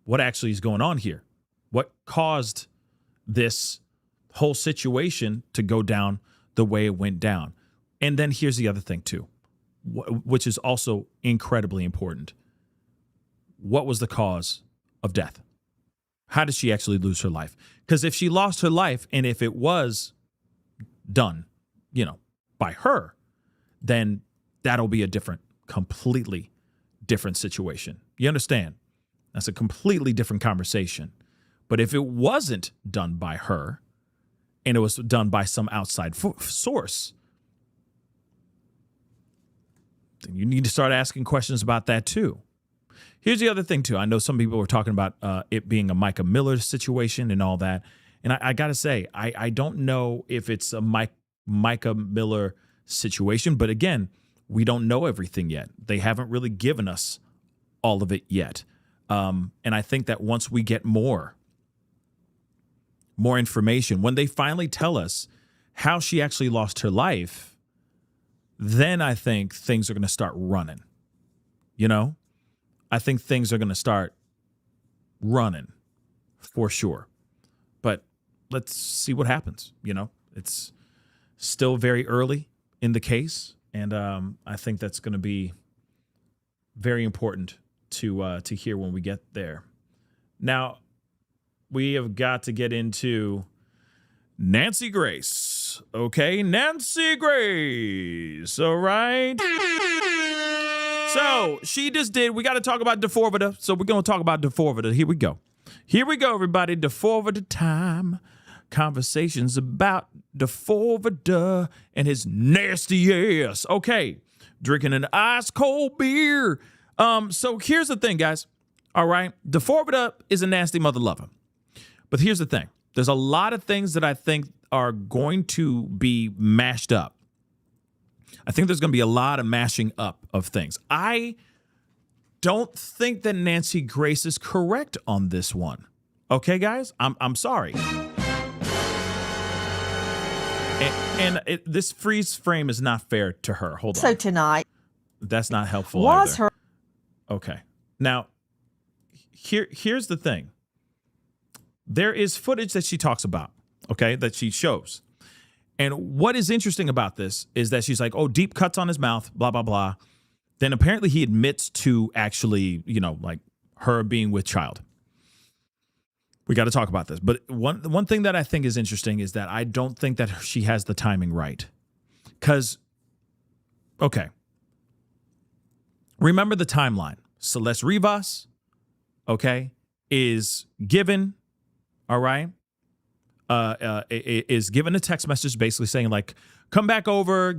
what actually is going on here. What caused this whole situation to go down the way it went down? And then here's the other thing too, which is also incredibly important. What was the cause of death? How did she actually lose her life? Because if she lost her life and if it was done, by her, then that'll be a completely different situation. You understand? That's a completely different conversation. But if it wasn't done by her and it was done by some outside source, then you need to start asking questions about that too. Here's the other thing too. I know some people were talking about it being a Micah Miller situation and all that. And I got to say, I don't know if it's a Micah Miller situation. But again, we don't know everything yet. They haven't really given us all of it yet. And I think that once we get more information, when they finally tell us how she actually lost her life, then I think things are going to start running. I think things are going to start running for sure. But let's see what happens. It's still very early in the case. And I think that's going to be very important to hear when we get there. Now, we have got to get into Nancy Grace. Okay, Nancy Grace. All right. So we got to talk about D4vd. So we're going to talk about D4vd. Here we go. Here we go, everybody. D4vd time. Conversations about D4vd and his nasty ass. Okay. Drinking an ice cold beer. So here's the thing, guys. All right. D4vd is a nasty mother lover. But here's the thing. There's a lot of things that I think are going to be mashed up. I think there's going to be a lot of mashing up of things. I don't think that Nancy Grace is correct on this one. Okay, guys? I'm sorry. This freeze frame is not fair to her. Hold on. So tonight. That's not helpful was either. Her. Okay. Now, here's the thing. There is footage that she talks about, okay, that she shows. And what is interesting about this is that she's like, oh, deep cuts on his mouth, blah, blah, blah. Then apparently he admits to actually, like her being with child. We got to talk about this. But one thing that I think is interesting is that I don't think that she has the timing right. Because, okay, remember the timeline. Celeste Rivas, okay, is given, all right, is given a text message basically saying like, come back over,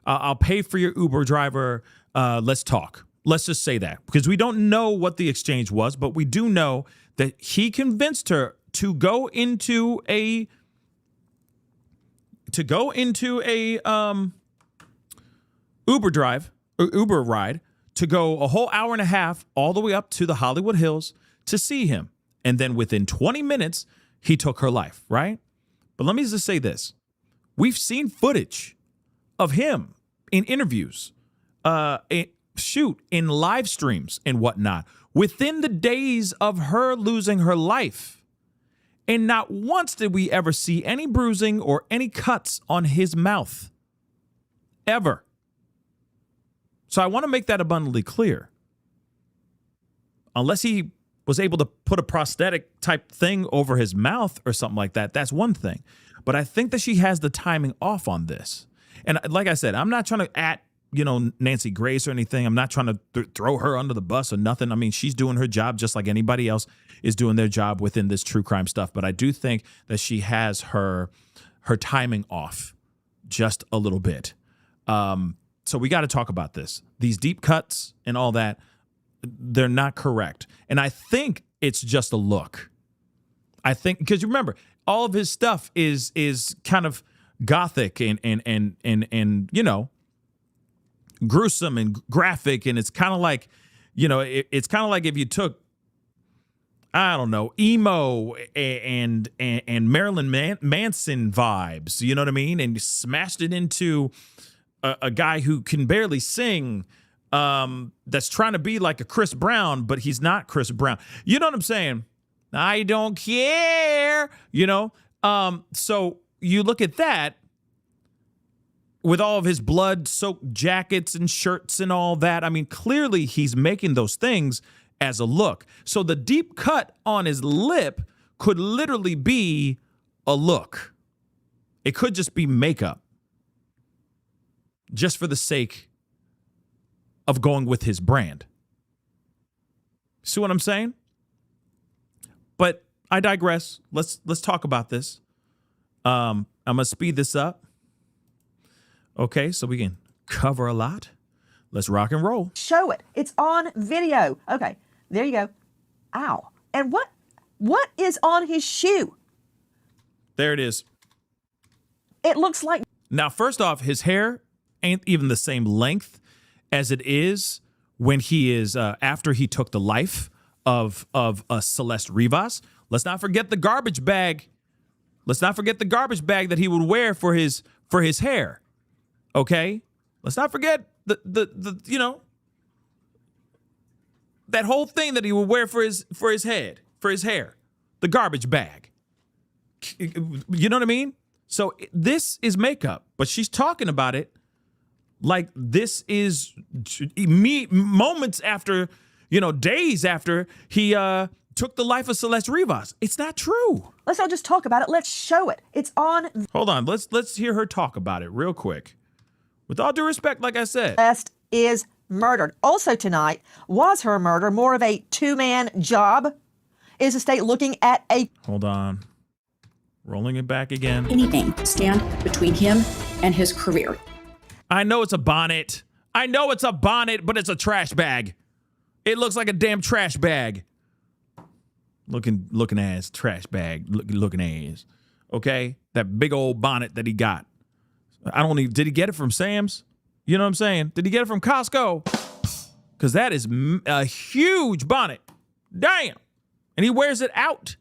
I'll pay for your Uber driver. Let's talk. Let's just say that, because we don't know what the exchange was, but we do know that he convinced her to go into a Uber drive or Uber ride to go a whole hour and a half all the way up to the Hollywood Hills to see him. And then within 20 minutes, he took her life, right? But let me just say this. We've seen footage of him in interviews, in live streams and whatnot, within the days of her losing her life. And not once did we ever see any bruising or any cuts on his mouth. Ever. So I want to make that abundantly clear. Unless he was able to put a prosthetic type thing over his mouth or something like that, that's one thing. But I think that she has the timing off on this. And like I said, I'm not trying to Nancy Grace or anything. I'm not trying to throw her under the bus or nothing. I mean, she's doing her job just like anybody else is doing their job within this true crime stuff. But I do think that she has her timing off just a little bit. So we got to talk about this. These deep cuts and all that, they're not correct. And I think it's just a look. I think because you remember all of his stuff is kind of gothic and gruesome and graphic, and it's kind of like, it's kind of like if you took, I don't know, emo and Marilyn Manson vibes, you know what I mean, and you smashed it into a guy who can barely sing, that's trying to be like a Chris Brown, but he's not Chris Brown. You know what I'm saying? I don't care, So you look at that with all of his blood-soaked jackets and shirts and all that. I mean, clearly he's making those things as a look. So the deep cut on his lip could literally be a look. It could just be makeup, just for the sake of going with his brand. See what I'm saying? But I digress. Let's talk about this. I'm gonna speed this up. Okay, so we can cover a lot. Let's rock and roll. Show it. It's on video. Okay, there you go. Ow. And what is on his shoe? There it is. It looks like... Now, first off, his hair ain't even the same length as it is when he is after he took the life of Celeste Rivas. Let's not forget the garbage bag. Let's not forget the garbage bag that he would wear for his hair. Okay? Let's not forget the that whole thing that he would wear for his head, for his hair. The garbage bag. You know what I mean? So this is makeup, but she's talking about it like this is moments after, days after he took the life of Celeste Rivas. It's not true. Let's not just talk about it. Let's show it. It's on. Hold on. Let's hear her talk about it real quick. With all due respect, like I said. Celeste is murdered. Also tonight, was her murder more of a two-man job? Is the state looking at a... Hold on. Rolling it back again. Anything stand between him and his career. I know it's a bonnet. But it's a trash bag. It looks like a damn trash bag. Looking ass trash bag. Looking ass. Okay? That big old bonnet that he got. Did he get it from Sam's? You know what I'm saying? Did he get it from Costco? Because that is a huge bonnet. Damn. And he wears it out.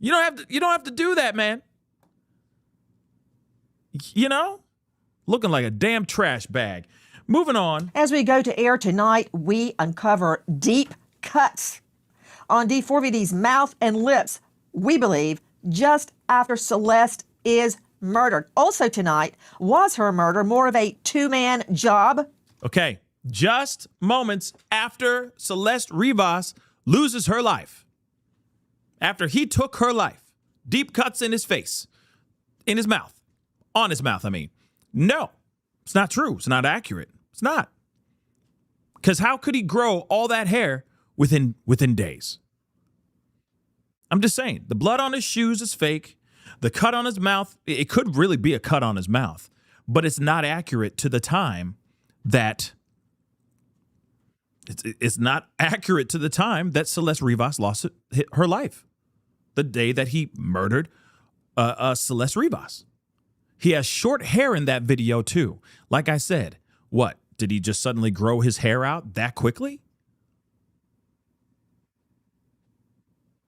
You don't have to do that, man. Looking like a damn trash bag. Moving on. As we go to air tonight, we uncover deep cuts on D4vd's mouth and lips, we believe, just after Celeste is murdered. Also tonight, was her murder more of a two-man job? Okay, just moments after Celeste Rivas loses her life. After he took her life. Deep cuts in his face. In his mouth. On his mouth, I mean. No, it's not true. It's not accurate. It's not. Because how could he grow all that hair within days? I'm just saying, the blood on his shoes is fake. The cut on his mouth, it could really be a cut on his mouth, but it's not accurate to the time that it's not accurate to the time that Celeste Rivas lost her life. The day that he murdered Celeste Rivas. He has short hair in that video too. Like I said, what? Did he just suddenly grow his hair out that quickly?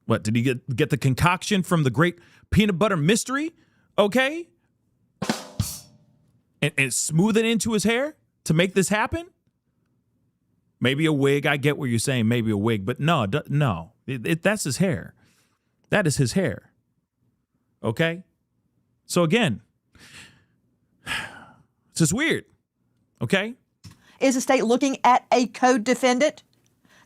What, did he get the concoction from the great peanut butter mystery? Okay. And smooth it into his hair to make this happen? Maybe a wig. I get what you're saying. Maybe a wig. But no. That's his hair. That is his hair. Okay? So again, it's just weird. Okay? Is the state looking at a co-defendant?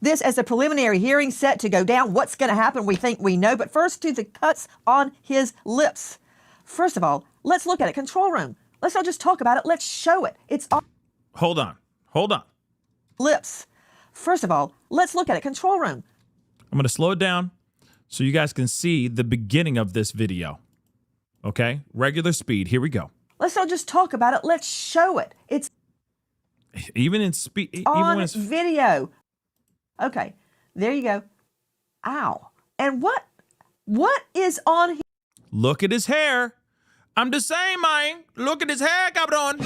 This as a preliminary hearing set to go down. What's going to happen, we think we know. But first to the cuts on his lips. First of all, let's look at it. Control room. Let's not just talk about it. Let's show it. It's on. Hold on. Lips. First of all, let's look at it. Control room. I'm going to slow it down so you guys can see the beginning of this video. Okay? Regular speed. Here we go. Let's not just talk about it. Let's show it. It's even in speed. Even on when it's video. Okay. There you go. Ow. And what is on here? Look at his hair. I'm just saying, man. Look at his hair, cabron.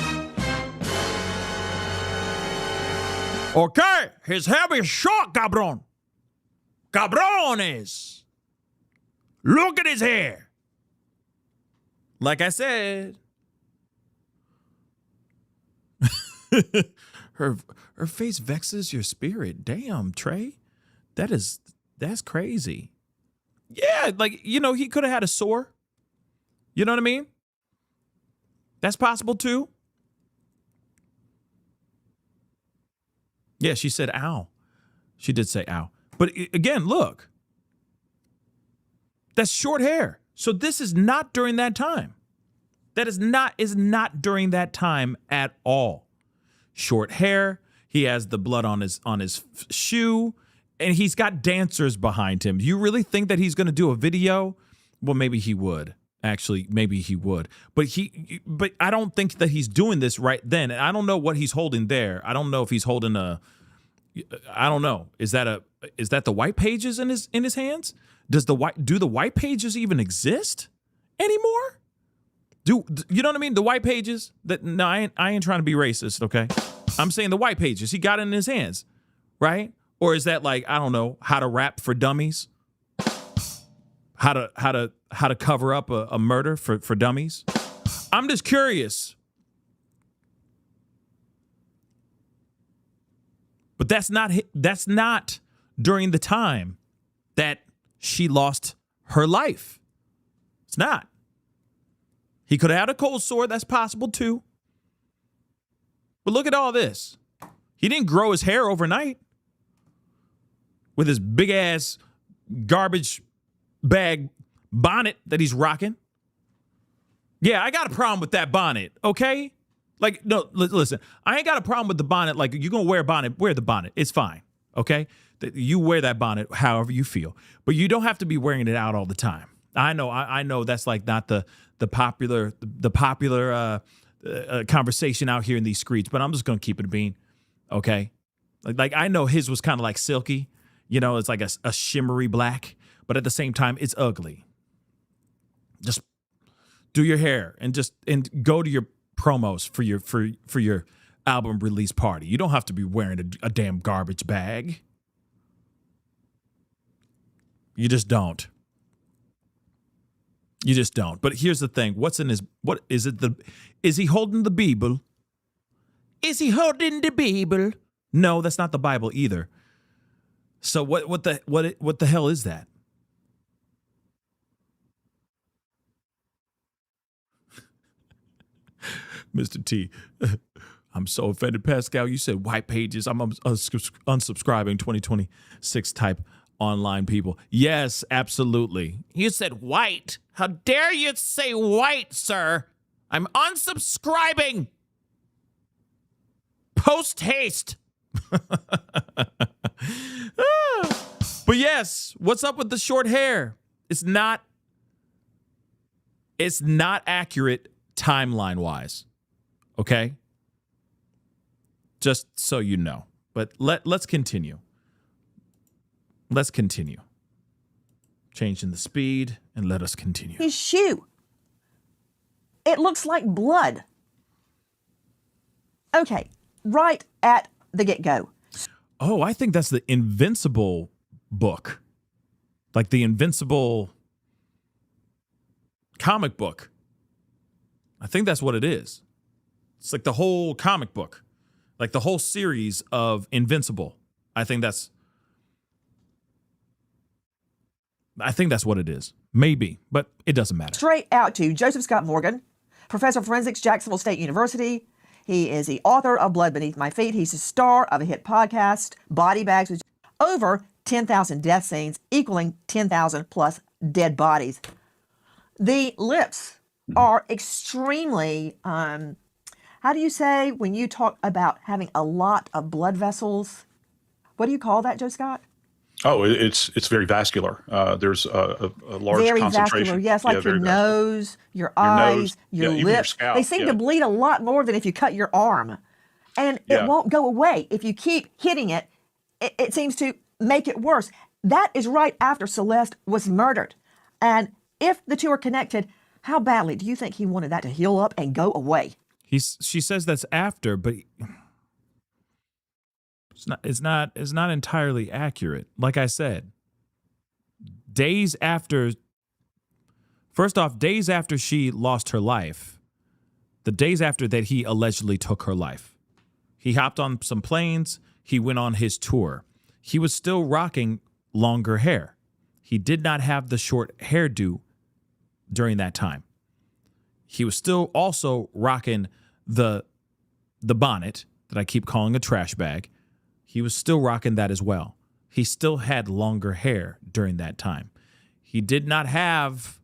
Okay, his hair is short, cabron. Cabrones. Look at his hair. Like I said. her face vexes your spirit. Damn, Trey. That's crazy. Yeah, like, you know, he could have had a sore. You know what I mean? That's possible too. Yeah, she said ow. She did say ow. But again, look. That's short hair. So this is not during that time. That is not during that time at all. Short hair. He has the blood on his shoe, and he's got dancers behind him. You really think that he's going to do a video? Well, maybe he would. Actually, maybe he would. But I don't think that he's doing this right then. And I don't know what he's holding there. I don't know if he's holding I don't know. Is that the white pages in his hands? Do the white pages even exist anymore? You know what I mean? The white pages no, I ain't trying to be racist, okay? I'm saying the white pages. He got it in his hands, right? Or is that like, I don't know, how to rap for dummies? How to cover up a murder for dummies? I'm just curious. But that's not during the time that she lost her life. It's not. He could have had a cold sore. That's possible too. But look at all this. He didn't grow his hair overnight with his big ass garbage bag bonnet that he's rocking. Yeah, I got a problem with that bonnet, okay? Like, no, listen, I ain't got a problem with the bonnet. Like, you're going to wear a bonnet, wear the bonnet. It's fine, okay? You wear that bonnet however you feel. But you don't have to be wearing it out all the time. I know that's like not the popular conversation out here in these streets, but I'm just going to keep it a bean, okay? Like I know his was kind of like silky. You know, it's like a shimmery black, but at the same time, it's ugly. Just do your hair and go to your promos for your album release party. You don't have to be wearing a damn garbage bag. You just don't. You just don't. But here's the thing. Is he holding the Bible? Is he holding the Bible? No, that's not the Bible either. So what the hell is that? Mr. T, I'm so offended, Pascal. You said white pages. I'm unsubscribing 2026 type online people. Yes, absolutely. You said white. How dare you say white, sir? I'm unsubscribing. Post haste. But yes, what's up with the short hair? It's not accurate timeline-wise. Okay? Just so you know. But let's continue. Let's continue. Changing the speed and let us continue. His shoe. It looks like blood. Okay, right at the get-go. Oh, I think that's the Invincible book. Like the Invincible comic book. I think that's what it is. It's like the whole comic book. Like the whole series of Invincible. I think that's what it is. Maybe, but it doesn't matter. Straight out to Joseph Scott Morgan, professor of forensics, Jacksonville State University. He is the author of Blood Beneath My Feet. He's the star of a hit podcast, Body Bags, with over 10,000 death scenes, equaling 10,000 plus dead bodies. The lips are extremely, how do you say when you talk about having a lot of blood vessels? What do you call that, Joe Scott? Oh, it's very vascular. There's a large Very concentration. vascular, yes, like your very vascular. nose, your eyes, your even your lips. scalp, They seem to bleed a lot more than if you cut your arm. And it won't go away. If you keep hitting it, it seems to make it worse. That is right after Celeste was murdered. And if the two are connected, how badly do you think he wanted that to heal up and go away? She says that's after, but it's not entirely accurate. Like I said, days after she lost her life, the days after that he allegedly took her life, he hopped on some planes, he went on his tour. He was still rocking longer hair. He did not have the short hairdo during that time. He was still also rocking the bonnet that I keep calling a trash bag. He was still rocking that as well. He still had longer hair during that time. He did not have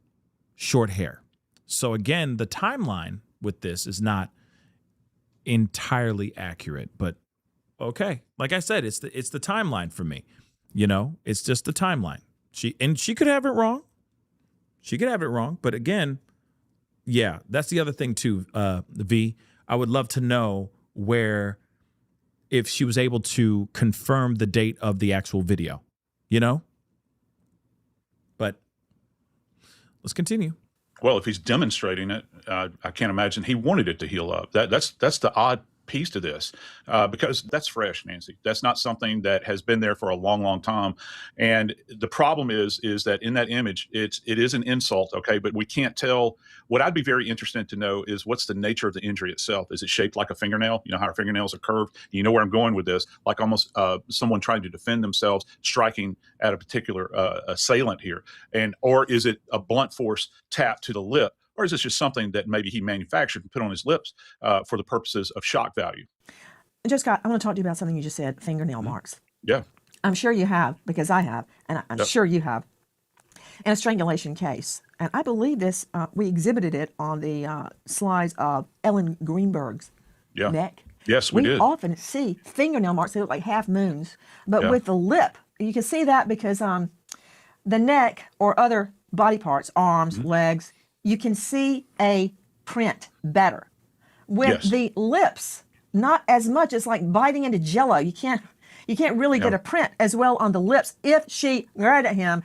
short hair. So again, the timeline with this is not entirely accurate, but okay. Like I said, it's the timeline for me. You know, it's just the timeline. She could have it wrong. She could have it wrong, but again, yeah, that's the other thing too, V. I would love to know if she was able to confirm the date of the actual video, you know? But let's continue. Well, if he's demonstrating it, I can't imagine he wanted it to heal up. That's the odd piece to this, because that's fresh, Nancy. That's not something that has been there for a long, long time. And the problem is that in that image, it is an insult, okay? But we can't tell. What I'd be very interested to know is what's the nature of the injury itself. Is it shaped like a fingernail? You know how our fingernails are curved? You know where I'm going with this? Like almost someone trying to defend themselves, striking at a particular assailant here. Or is it a blunt force tap to the lip? Or is this just something that maybe he manufactured and put on his lips for the purposes of shock value? Joe Scott, I want to talk to you about something you just said, fingernail marks. Yeah. I'm sure you have, because I have, and I'm sure you have, in a strangulation case. And I believe this, we exhibited it on the slides of Ellen Greenberg's neck. Yes, we did. We often see fingernail marks. They look like half moons. But with the lip, you can see that because the neck or other body parts, arms, legs, you can see a print better. With the lips, not as much. It's like biting into Jello. You can't really get a print as well on the lips. If she glared at him,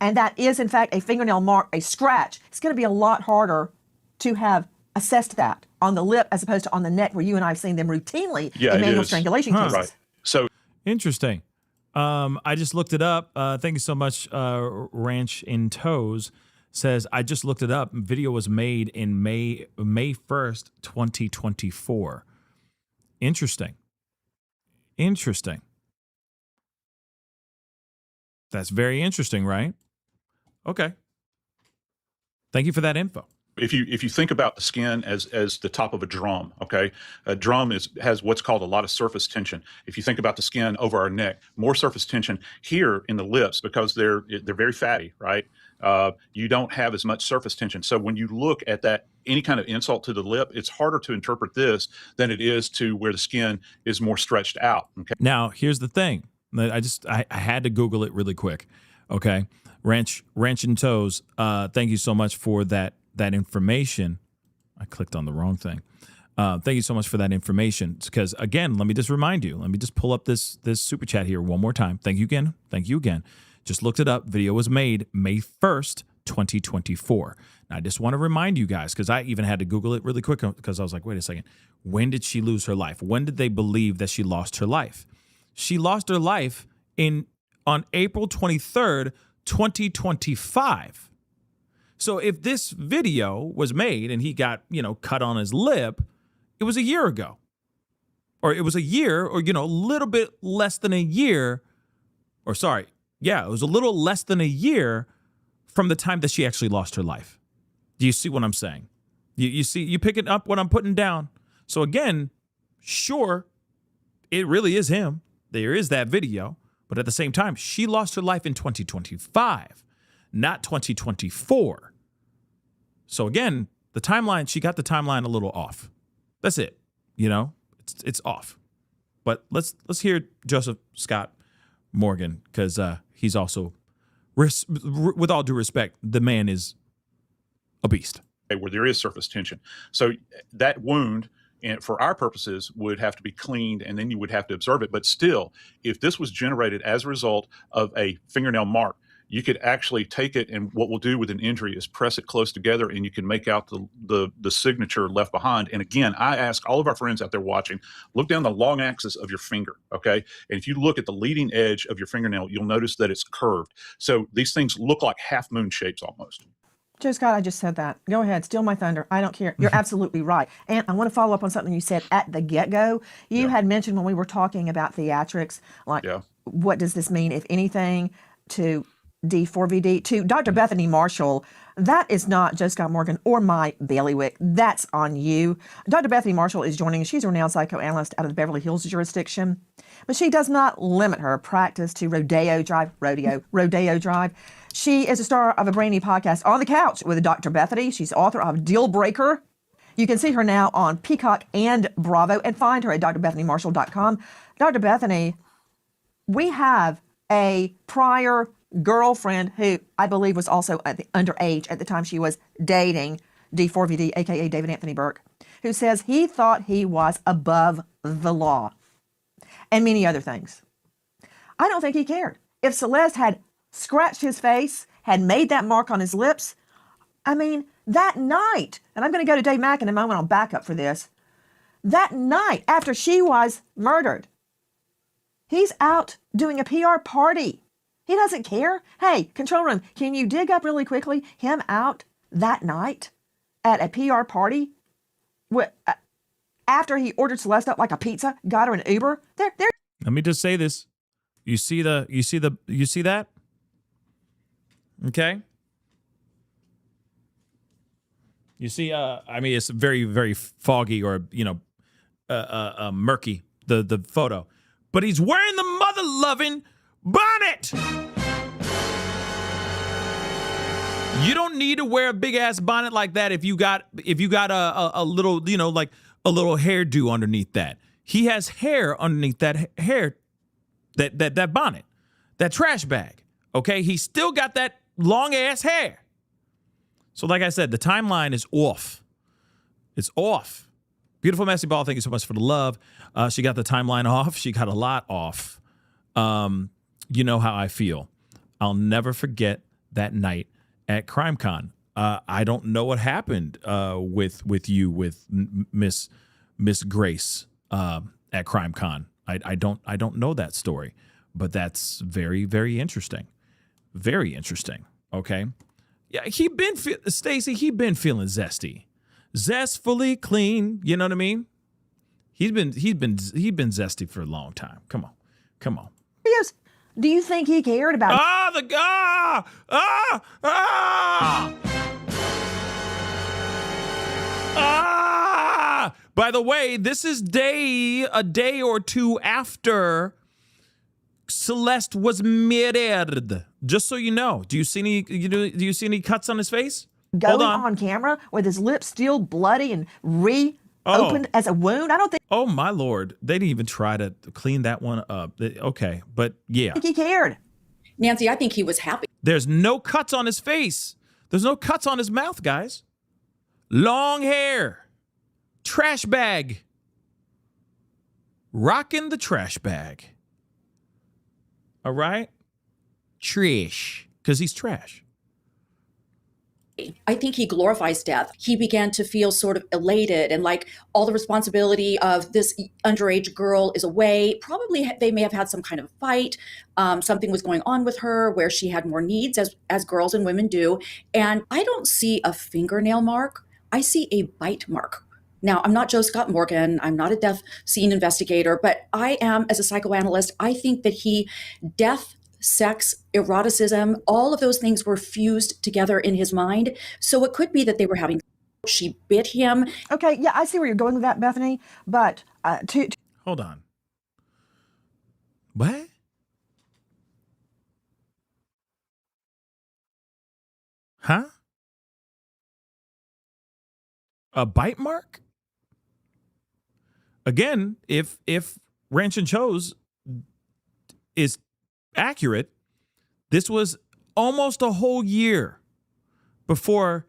and that is in fact a fingernail mark, a scratch, it's going to be a lot harder to have assessed that on the lip as opposed to on the neck, where you and I have seen them routinely in manual strangulation cases. Right. So interesting. I just looked it up. Thank you so much, Ranch in Toes. Says, I just looked it up. Video was made in May 1st, 2024. Interesting. That's very interesting, right? Okay. Thank you for that info. If you think about the skin as the top of a drum, okay, a drum has what's called a lot of surface tension. If you think about the skin over our neck, more surface tension here in the lips because they're very fatty, right? You don't have as much surface tension. So when you look at that, any kind of insult to the lip, it's harder to interpret this than it is to where the skin is more stretched out. Okay. Now, here's the thing. I had to Google it really quick. Okay. Ranch and Toes, thank you so much for that information. I clicked on the wrong thing. Thank you so much for that information. Because again, let me just remind you. Let me just pull up this super chat here one more time. Thank you again. Just looked it up. Video was made May 1st, 2024. Now, I just want to remind you guys, because I even had to Google it really quick because I was like, wait a second. When did she lose her life? When did they believe that she lost her life? She lost her life on April 23rd, 2025. So if this video was made and he got, cut on his lip, it was a year ago. Or it was a year or, a little bit less than a year. Or sorry. Yeah, it was a little less than a year from the time that she actually lost her life. Do you see what I'm saying? You see, you picking up what I'm putting down. So again, sure, it really is him. There is that video. But at the same time, she lost her life in 2025, not 2024. So again, The timeline, she got the timeline a little off. That's it. It's off. But let's hear Joseph Scott Morgan, because he's also, with all due respect, the man is a beast. Where there is surface tension. So that wound, and for our purposes, would have to be cleaned, and then you would have to observe it. But still, if this was generated as a result of a fingernail mark, you could actually take it, and what we'll do with an injury is press it close together, and you can make out the signature left behind. And again, I ask all of our friends out there watching, look down the long axis of your finger, okay? And if you look at the leading edge of your fingernail, you'll notice that it's curved. So these things look like half moon shapes almost. Joe Scott, I just said that. Go ahead, steal my thunder. I don't care. You're absolutely right. And I want to follow up on something you said at the get-go. You had mentioned when we were talking about theatrics, like, what does this mean, if anything, to D4vd, to Dr. Bethany Marshall? That is not Joe Scott Morgan or my bailiwick. That's on you. Dr. Bethany Marshall is joining us. She's a renowned psychoanalyst out of the Beverly Hills jurisdiction, but she does not limit her practice to Rodeo Drive. She is a star of a brand new podcast, On the Couch with Dr. Bethany. She's author of Deal Breaker. You can see her now on Peacock and Bravo, and find her at drbethanymarshall.com. Dr. Bethany, we have a prior girlfriend who I believe was also at the underage at the time she was dating D4vd, aka David Anthony Burke, who says he thought he was above the law and many other things. I don't think he cared. If Celeste had scratched his face, had made that mark on his lips, I mean, that night, and I'm going to go to Dave Mack in a moment, I'll back up for this, that night after she was murdered, he's out doing a PR party. He doesn't care. Hey, control room, can you dig up really quickly him out that night at a PR party after he ordered Celeste up like a pizza, got her an Uber? There. Let me just say this. You see that? Okay. You see, I mean, it's very, very foggy or, murky, the photo. But he's wearing the mother-loving bonnet. You don't need to wear a big-ass bonnet like that if you got a little, like a little hairdo underneath that. He has hair underneath that hair, that bonnet, that trash bag. Okay, he's still got that long-ass hair. So like I said, the timeline is off. It's off. Beautiful Messy Ball, thank you so much for the love. She got the timeline off. She got a lot off. You know how I feel. I'll never forget that night at CrimeCon. I don't know what happened with you, with Miss Grace at CrimeCon. I don't know that story, but that's very, very interesting. Very interesting. Okay. Yeah, Stacey, he been feeling zesty. Zestfully clean, you know what I mean? He's been zesty for a long time. Come on. Yes. Do you think he cared about By the way, this is a day or two after Celeste was murdered. Just so you know. Do you see any cuts on his face? Going on camera with his lips still bloody and reopened as a wound? I don't think. Oh my Lord. They didn't even try to clean that one up. Okay, but yeah. I think he cared. Nancy, I think he was happy. There's no cuts on his face. There's no cuts on his mouth, guys. Long hair. Trash bag. Rocking the trash bag. All right? Trash. Because he's trash. I think he glorifies death. He began to feel sort of elated and like all the responsibility of this underage girl is away. Probably they may have had some kind of fight. Something was going on with her where she had more needs as girls and women do. And I don't see a fingernail mark. I see a bite mark. Now, I'm not Joe Scott Morgan. I'm not a death scene investigator, but I am, as a psychoanalyst, I think that death, sex, eroticism, all of those things were fused together in his mind. So it could be that they were having, she bit him. Okay, yeah, I see where you're going with that, Bethany, but Hold on. What? Huh? A bite mark? Again, if Ranch and Chose is accurate, this was almost a whole year before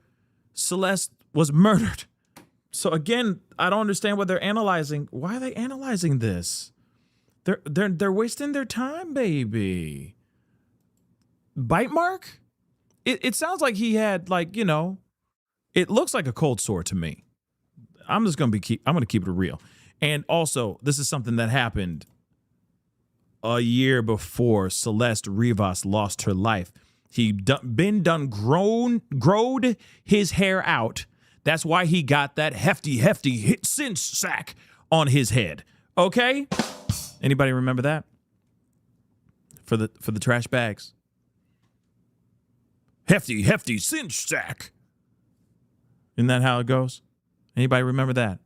Celeste was murdered. So again, I don't understand what they're analyzing. Why are they analyzing this? They're wasting their time, baby. Bite mark? It sounds like he had, like, you know, it looks like a cold sore to me. I'm gonna keep it real. And also, this is something that happened a year before Celeste Rivas lost her life. He growed his hair out. That's why he got that hefty cinch sack on his head. Okay? Anybody remember that? For the trash bags. Hefty cinch sack. Isn't that how it goes? Anybody remember that?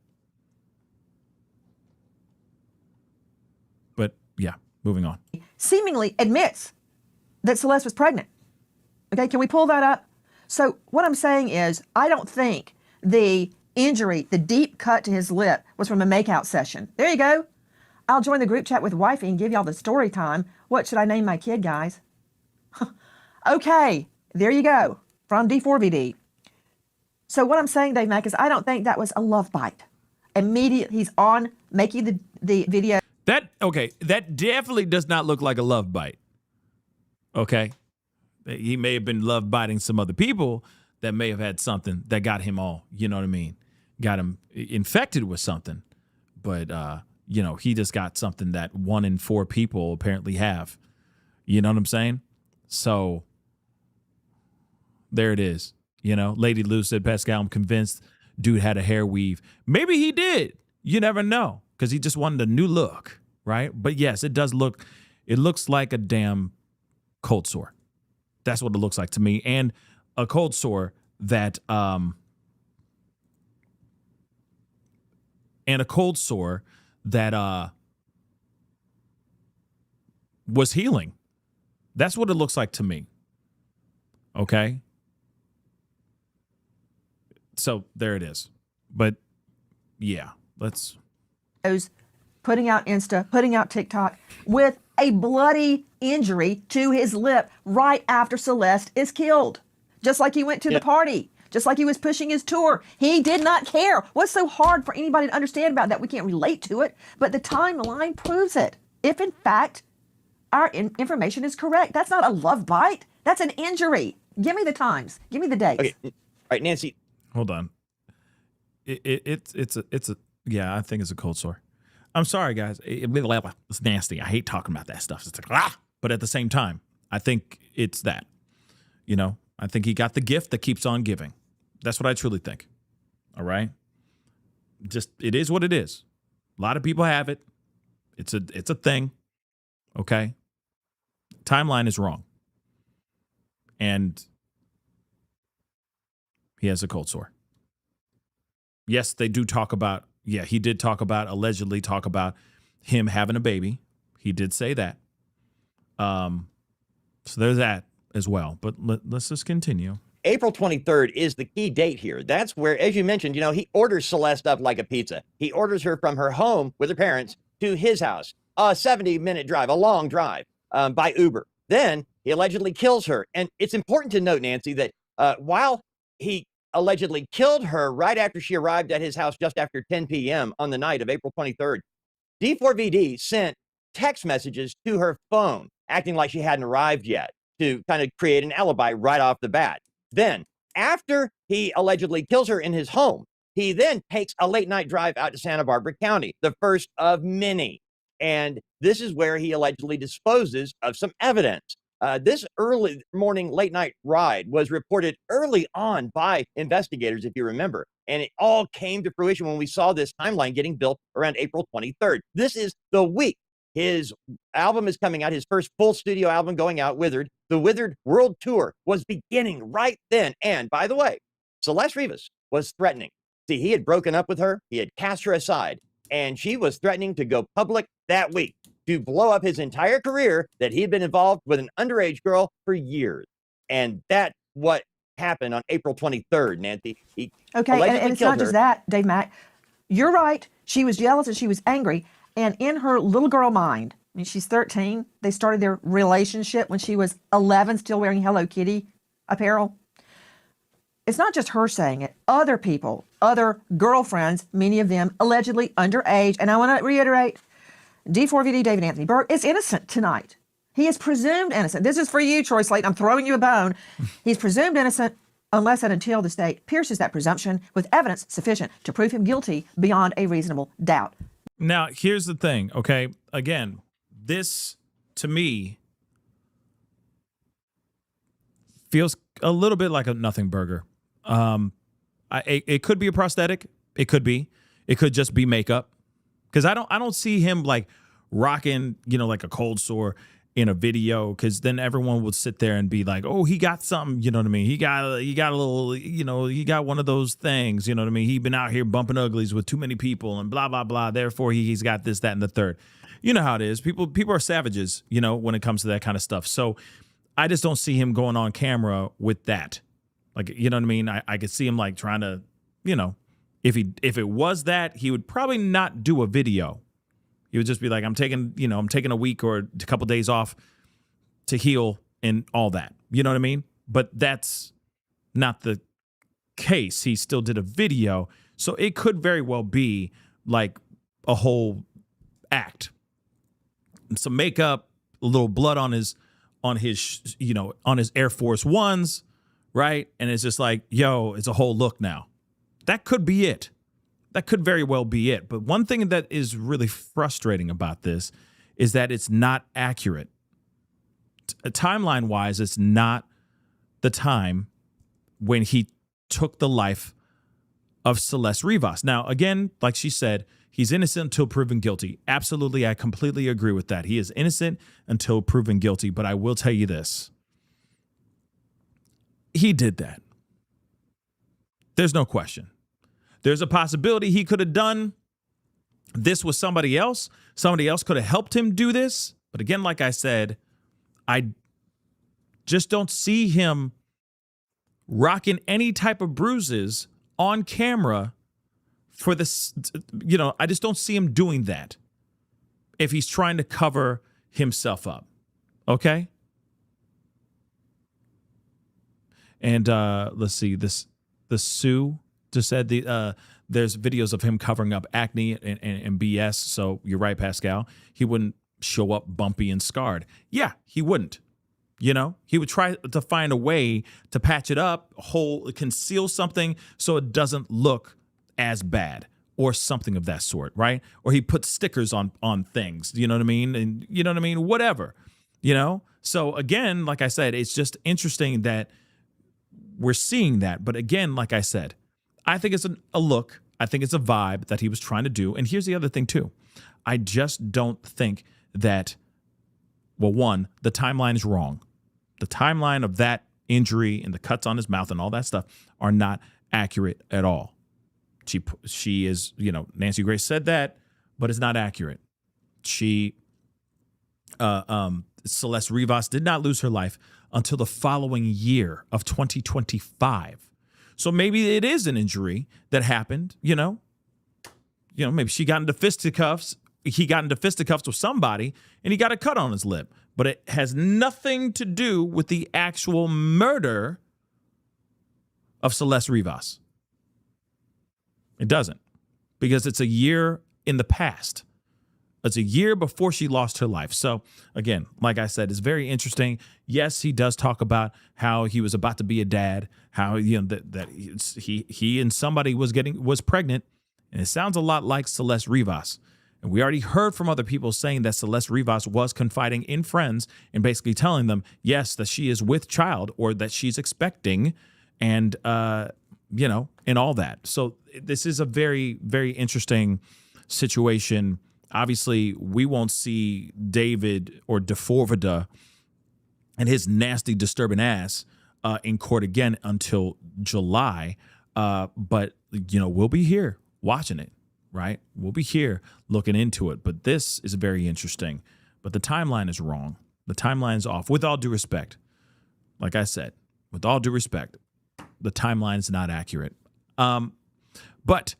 But yeah, moving on. Seemingly admits that Celeste was pregnant. Okay, can we pull that up? So what I'm saying is, I don't think the injury, the deep cut to his lip, was from a makeout session. There you go. I'll join the group chat with wifey and give y'all the story time. What should I name my kid, guys? Okay, there you go, from D4vd. So what I'm saying, Dave Mack, is I don't think that was a love bite. Immediately, he's on making the video. That definitely does not look like a love bite. Okay? He may have been love biting some other people that may have had something that got him all, you know what I mean? Got him infected with something. But, you know, he just got something that 1 in 4 people apparently have. You know what I'm saying? So, there it is. You know, Lady Lou said, Pascal, I'm convinced dude had a hair weave. Maybe he did. You never know, because he just wanted a new look, right? But yes, it looks like a damn cold sore. That's what it looks like to me. And a cold sore that was healing. That's what it looks like to me. Okay? So there it is. But yeah, let's. Putting out Insta, putting out TikTok with a bloody injury to his lip right after Celeste is killed. Just like he went to the party, just like he was pushing his tour. He did not care. What's so hard for anybody to understand about that? We can't relate to it, but the timeline proves it. If in fact our information is correct, that's not a love bite. That's an injury. Give me the times. Give me the dates. Okay. All right, Nancy. Hold on. It's a yeah, I think it's a cold sore. I'm sorry, guys. It's nasty. I hate talking about that stuff. It's like, but at the same time, I think it's that. You know, I think he got the gift that keeps on giving. That's what I truly think. All right? Just, it is what it is. A lot of people have it. It's a thing. Okay? Timeline is wrong. And he has a cold sore. Yes, they do talk about, he did allegedly talk about him having a baby. He did say that. So there's that as well. But let's just continue. April 23rd is the key date here. That's where, as you mentioned, he orders Celeste up like a pizza. He orders her from her home with her parents to his house, a 70-minute drive, a long drive, by Uber. Then he allegedly kills her. And it's important to note, Nancy, that while he allegedly killed her right after she arrived at his house just after 10 p.m. on the night of April 23rd, D4vd sent text messages to her phone, acting like she hadn't arrived yet, to kind of create an alibi right off the bat. Then, after he allegedly kills her in his home, he then takes a late-night drive out to Santa Barbara County, the first of many. And this is where he allegedly disposes of some evidence. This early morning, late night ride was reported early on by investigators, if you remember, and it all came to fruition when we saw this timeline getting built around April 23rd. This is the week his album is coming out, his first full studio album going out, Withered. The Withered World Tour was beginning right then. And by the way, Celeste Rivas was threatening. See, he had broken up with her, he had cast her aside, and she was threatening to go public that week to blow up his entire career that he had been involved with an underage girl for years. And that's what happened on April 23rd, Nancy. He Okay, and allegedly it's killed not just her. that, Dave Mack. You're right. She was jealous and she was angry. And in her little girl mind, I mean, she's 13. They started their relationship when she was 11, still wearing Hello Kitty apparel. It's not just her saying it. Other people, other girlfriends, many of them allegedly underage. And I want to reiterate, D4vd David Anthony Burke is innocent tonight. He is presumed innocent. This is for you, Troy Slate. I'm throwing you a bone. He's presumed innocent unless and until the state pierces that presumption with evidence sufficient to prove him guilty beyond a reasonable doubt. Now, here's the thing, okay? Again, this, to me, feels a little bit like a nothing burger. It could be a prosthetic. It could be. It could just be makeup. Because I don't see him like rocking, like a cold sore in a video, because then everyone would sit there and be like, oh, he got something, you know what I mean? He got a little, he got one of those things, you know what I mean? He been out here bumping uglies with too many people and blah, blah, blah. Therefore, he's got this, that, and the third. You know how it is. People are savages, when it comes to that kind of stuff. So I just don't see him going on camera with that. Like, you know what I mean? I could see him like trying to, if it was that, he would probably not do a video. He would just be like, I'm taking a week or a couple days off to heal and all that. You know what I mean? But that's not the case. He still did a video. So it could very well be like a whole act. Some makeup, a little blood on his Air Force Ones, right? And it's just like, yo, it's a whole look now. That could be it. That could very well be it. But one thing that is really frustrating about this is that it's not accurate. Timeline-wise, it's not the time when he took the life of Celeste Rivas. Now, again, like she said, he's innocent until proven guilty. Absolutely, I completely agree with that. He is innocent until proven guilty. But I will tell you this. He did that. There's no question. There's a possibility he could have done this with somebody else. Somebody else could have helped him do this. But again, like I said, I just don't see him rocking any type of bruises on camera for this. I just don't see him doing that if he's trying to cover himself up. Okay? And let's see, the Sue just said there's videos of him covering up acne and BS. So you're right, Pascal. He wouldn't show up bumpy and scarred. Yeah, he wouldn't. He would try to find a way to patch it up, conceal something so it doesn't look as bad or something of that sort, right? Or he put stickers on things, you know what I mean? And you know what I mean? Whatever, So again, like I said, it's just interesting that we're seeing that. But again, like I said, I think it's a look. I think it's a vibe that he was trying to do. And here's the other thing, too. I just don't think that, well, one, the timeline is wrong. The timeline of that injury and the cuts on his mouth and all that stuff are not accurate at all. She is, Nancy Grace said that, but it's not accurate. Celeste Rivas did not lose her life until the following year of 2025. So maybe it is an injury that happened, maybe she got into fisticuffs. He got into fisticuffs with somebody and he got a cut on his lip. But it has nothing to do with the actual murder of Celeste Rivas. It doesn't, because it's a year in the past. It's a year before she lost her life. So again, like I said, it's very interesting. Yes, he does talk about how he was about to be a dad, how that he and somebody was pregnant, and it sounds a lot like Celeste Rivas. And we already heard from other people saying that Celeste Rivas was confiding in friends and basically telling them, yes, that she is with child or that she's expecting, and and all that. So this is a very, very interesting situation. Obviously, we won't see David or D4vd and his nasty, disturbing ass in court again until July. But, we'll be here watching it, right? We'll be here looking into it. But this is very interesting. But the timeline is wrong. The timeline's off. With all due respect, like I said, with all due respect, The timeline is not accurate. But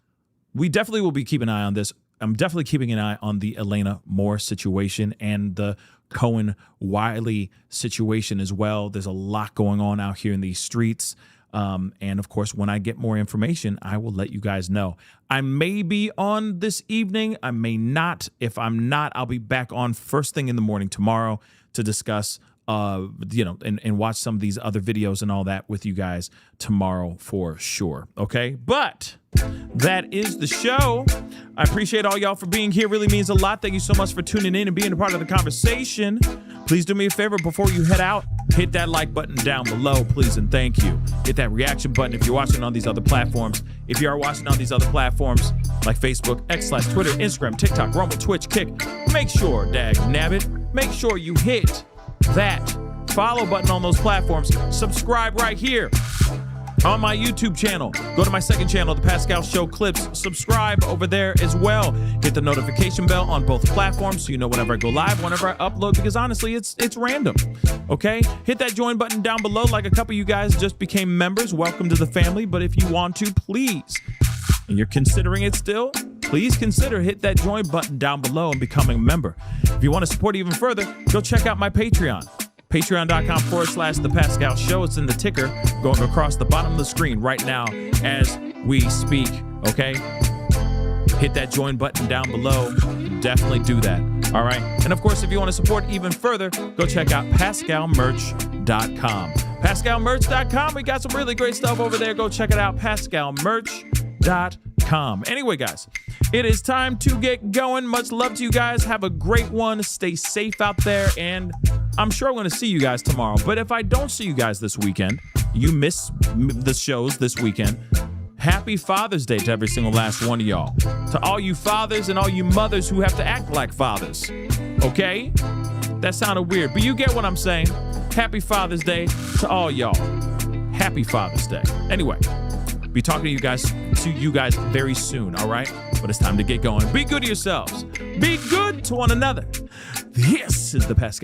we definitely will be keeping an eye on this. I'm definitely keeping an eye on the Elena Moore situation and the Cohen Wiley situation as well. There's a lot going on out here in these streets. And of course, when I get more information, I will let you guys know. I may be on this evening. I may not. If I'm not, I'll be back on first thing in the morning tomorrow to discuss, and watch some of these other videos and all that with you guys tomorrow for sure. Okay. But that is the show. I appreciate all y'all for being here. Really means a lot. Thank you so much for tuning in and being a part of the conversation. Please do me a favor before you head out. Hit that like button down below, please, and thank you. Hit that reaction button if you're watching on these other platforms. If you are watching on these other platforms like Facebook, X/, Twitter, Instagram, TikTok, Rumble, Twitch, Kick, make sure, dag nabbit, make sure you hit that follow button on those platforms. Subscribe right here on my YouTube channel. Go to my second channel, The Pascal Show Clips. Subscribe over there as well. Hit the notification bell on both platforms so you know whenever I go live, whenever I upload, because honestly, it's random. Okay? Hit that join button down below. Like a couple of you guys just became members. Welcome to the family. But if you want to, please, and you're considering it still, please consider hit that join button down below and becoming a member. If you want to support even further, go check out my Patreon. Patreon.com/The Pascal Show. It's in the ticker going across the bottom of the screen right now as we speak. Okay? Hit that join button down below. Definitely do that. All right? And of course, if you want to support even further, go check out PascalMerch.com. PascalMerch.com. We got some really great stuff over there. Go check it out. PascalMerch.com. Anyway, guys, it is time to get going. Much love to you guys. Have a great one. Stay safe out there. And I'm sure I'm going to see you guys tomorrow. But if I don't see you guys this weekend, you miss the shows this weekend, happy Father's Day to every single last one of y'all. To all you fathers and all you mothers who have to act like fathers. Okay? That sounded weird, but you get what I'm saying. Happy Father's Day to all y'all. Happy Father's Day. Anyway, be talking to you guys very soon, all right? But it's time to get going. Be good to yourselves. Be good to one another. This is the Pascal.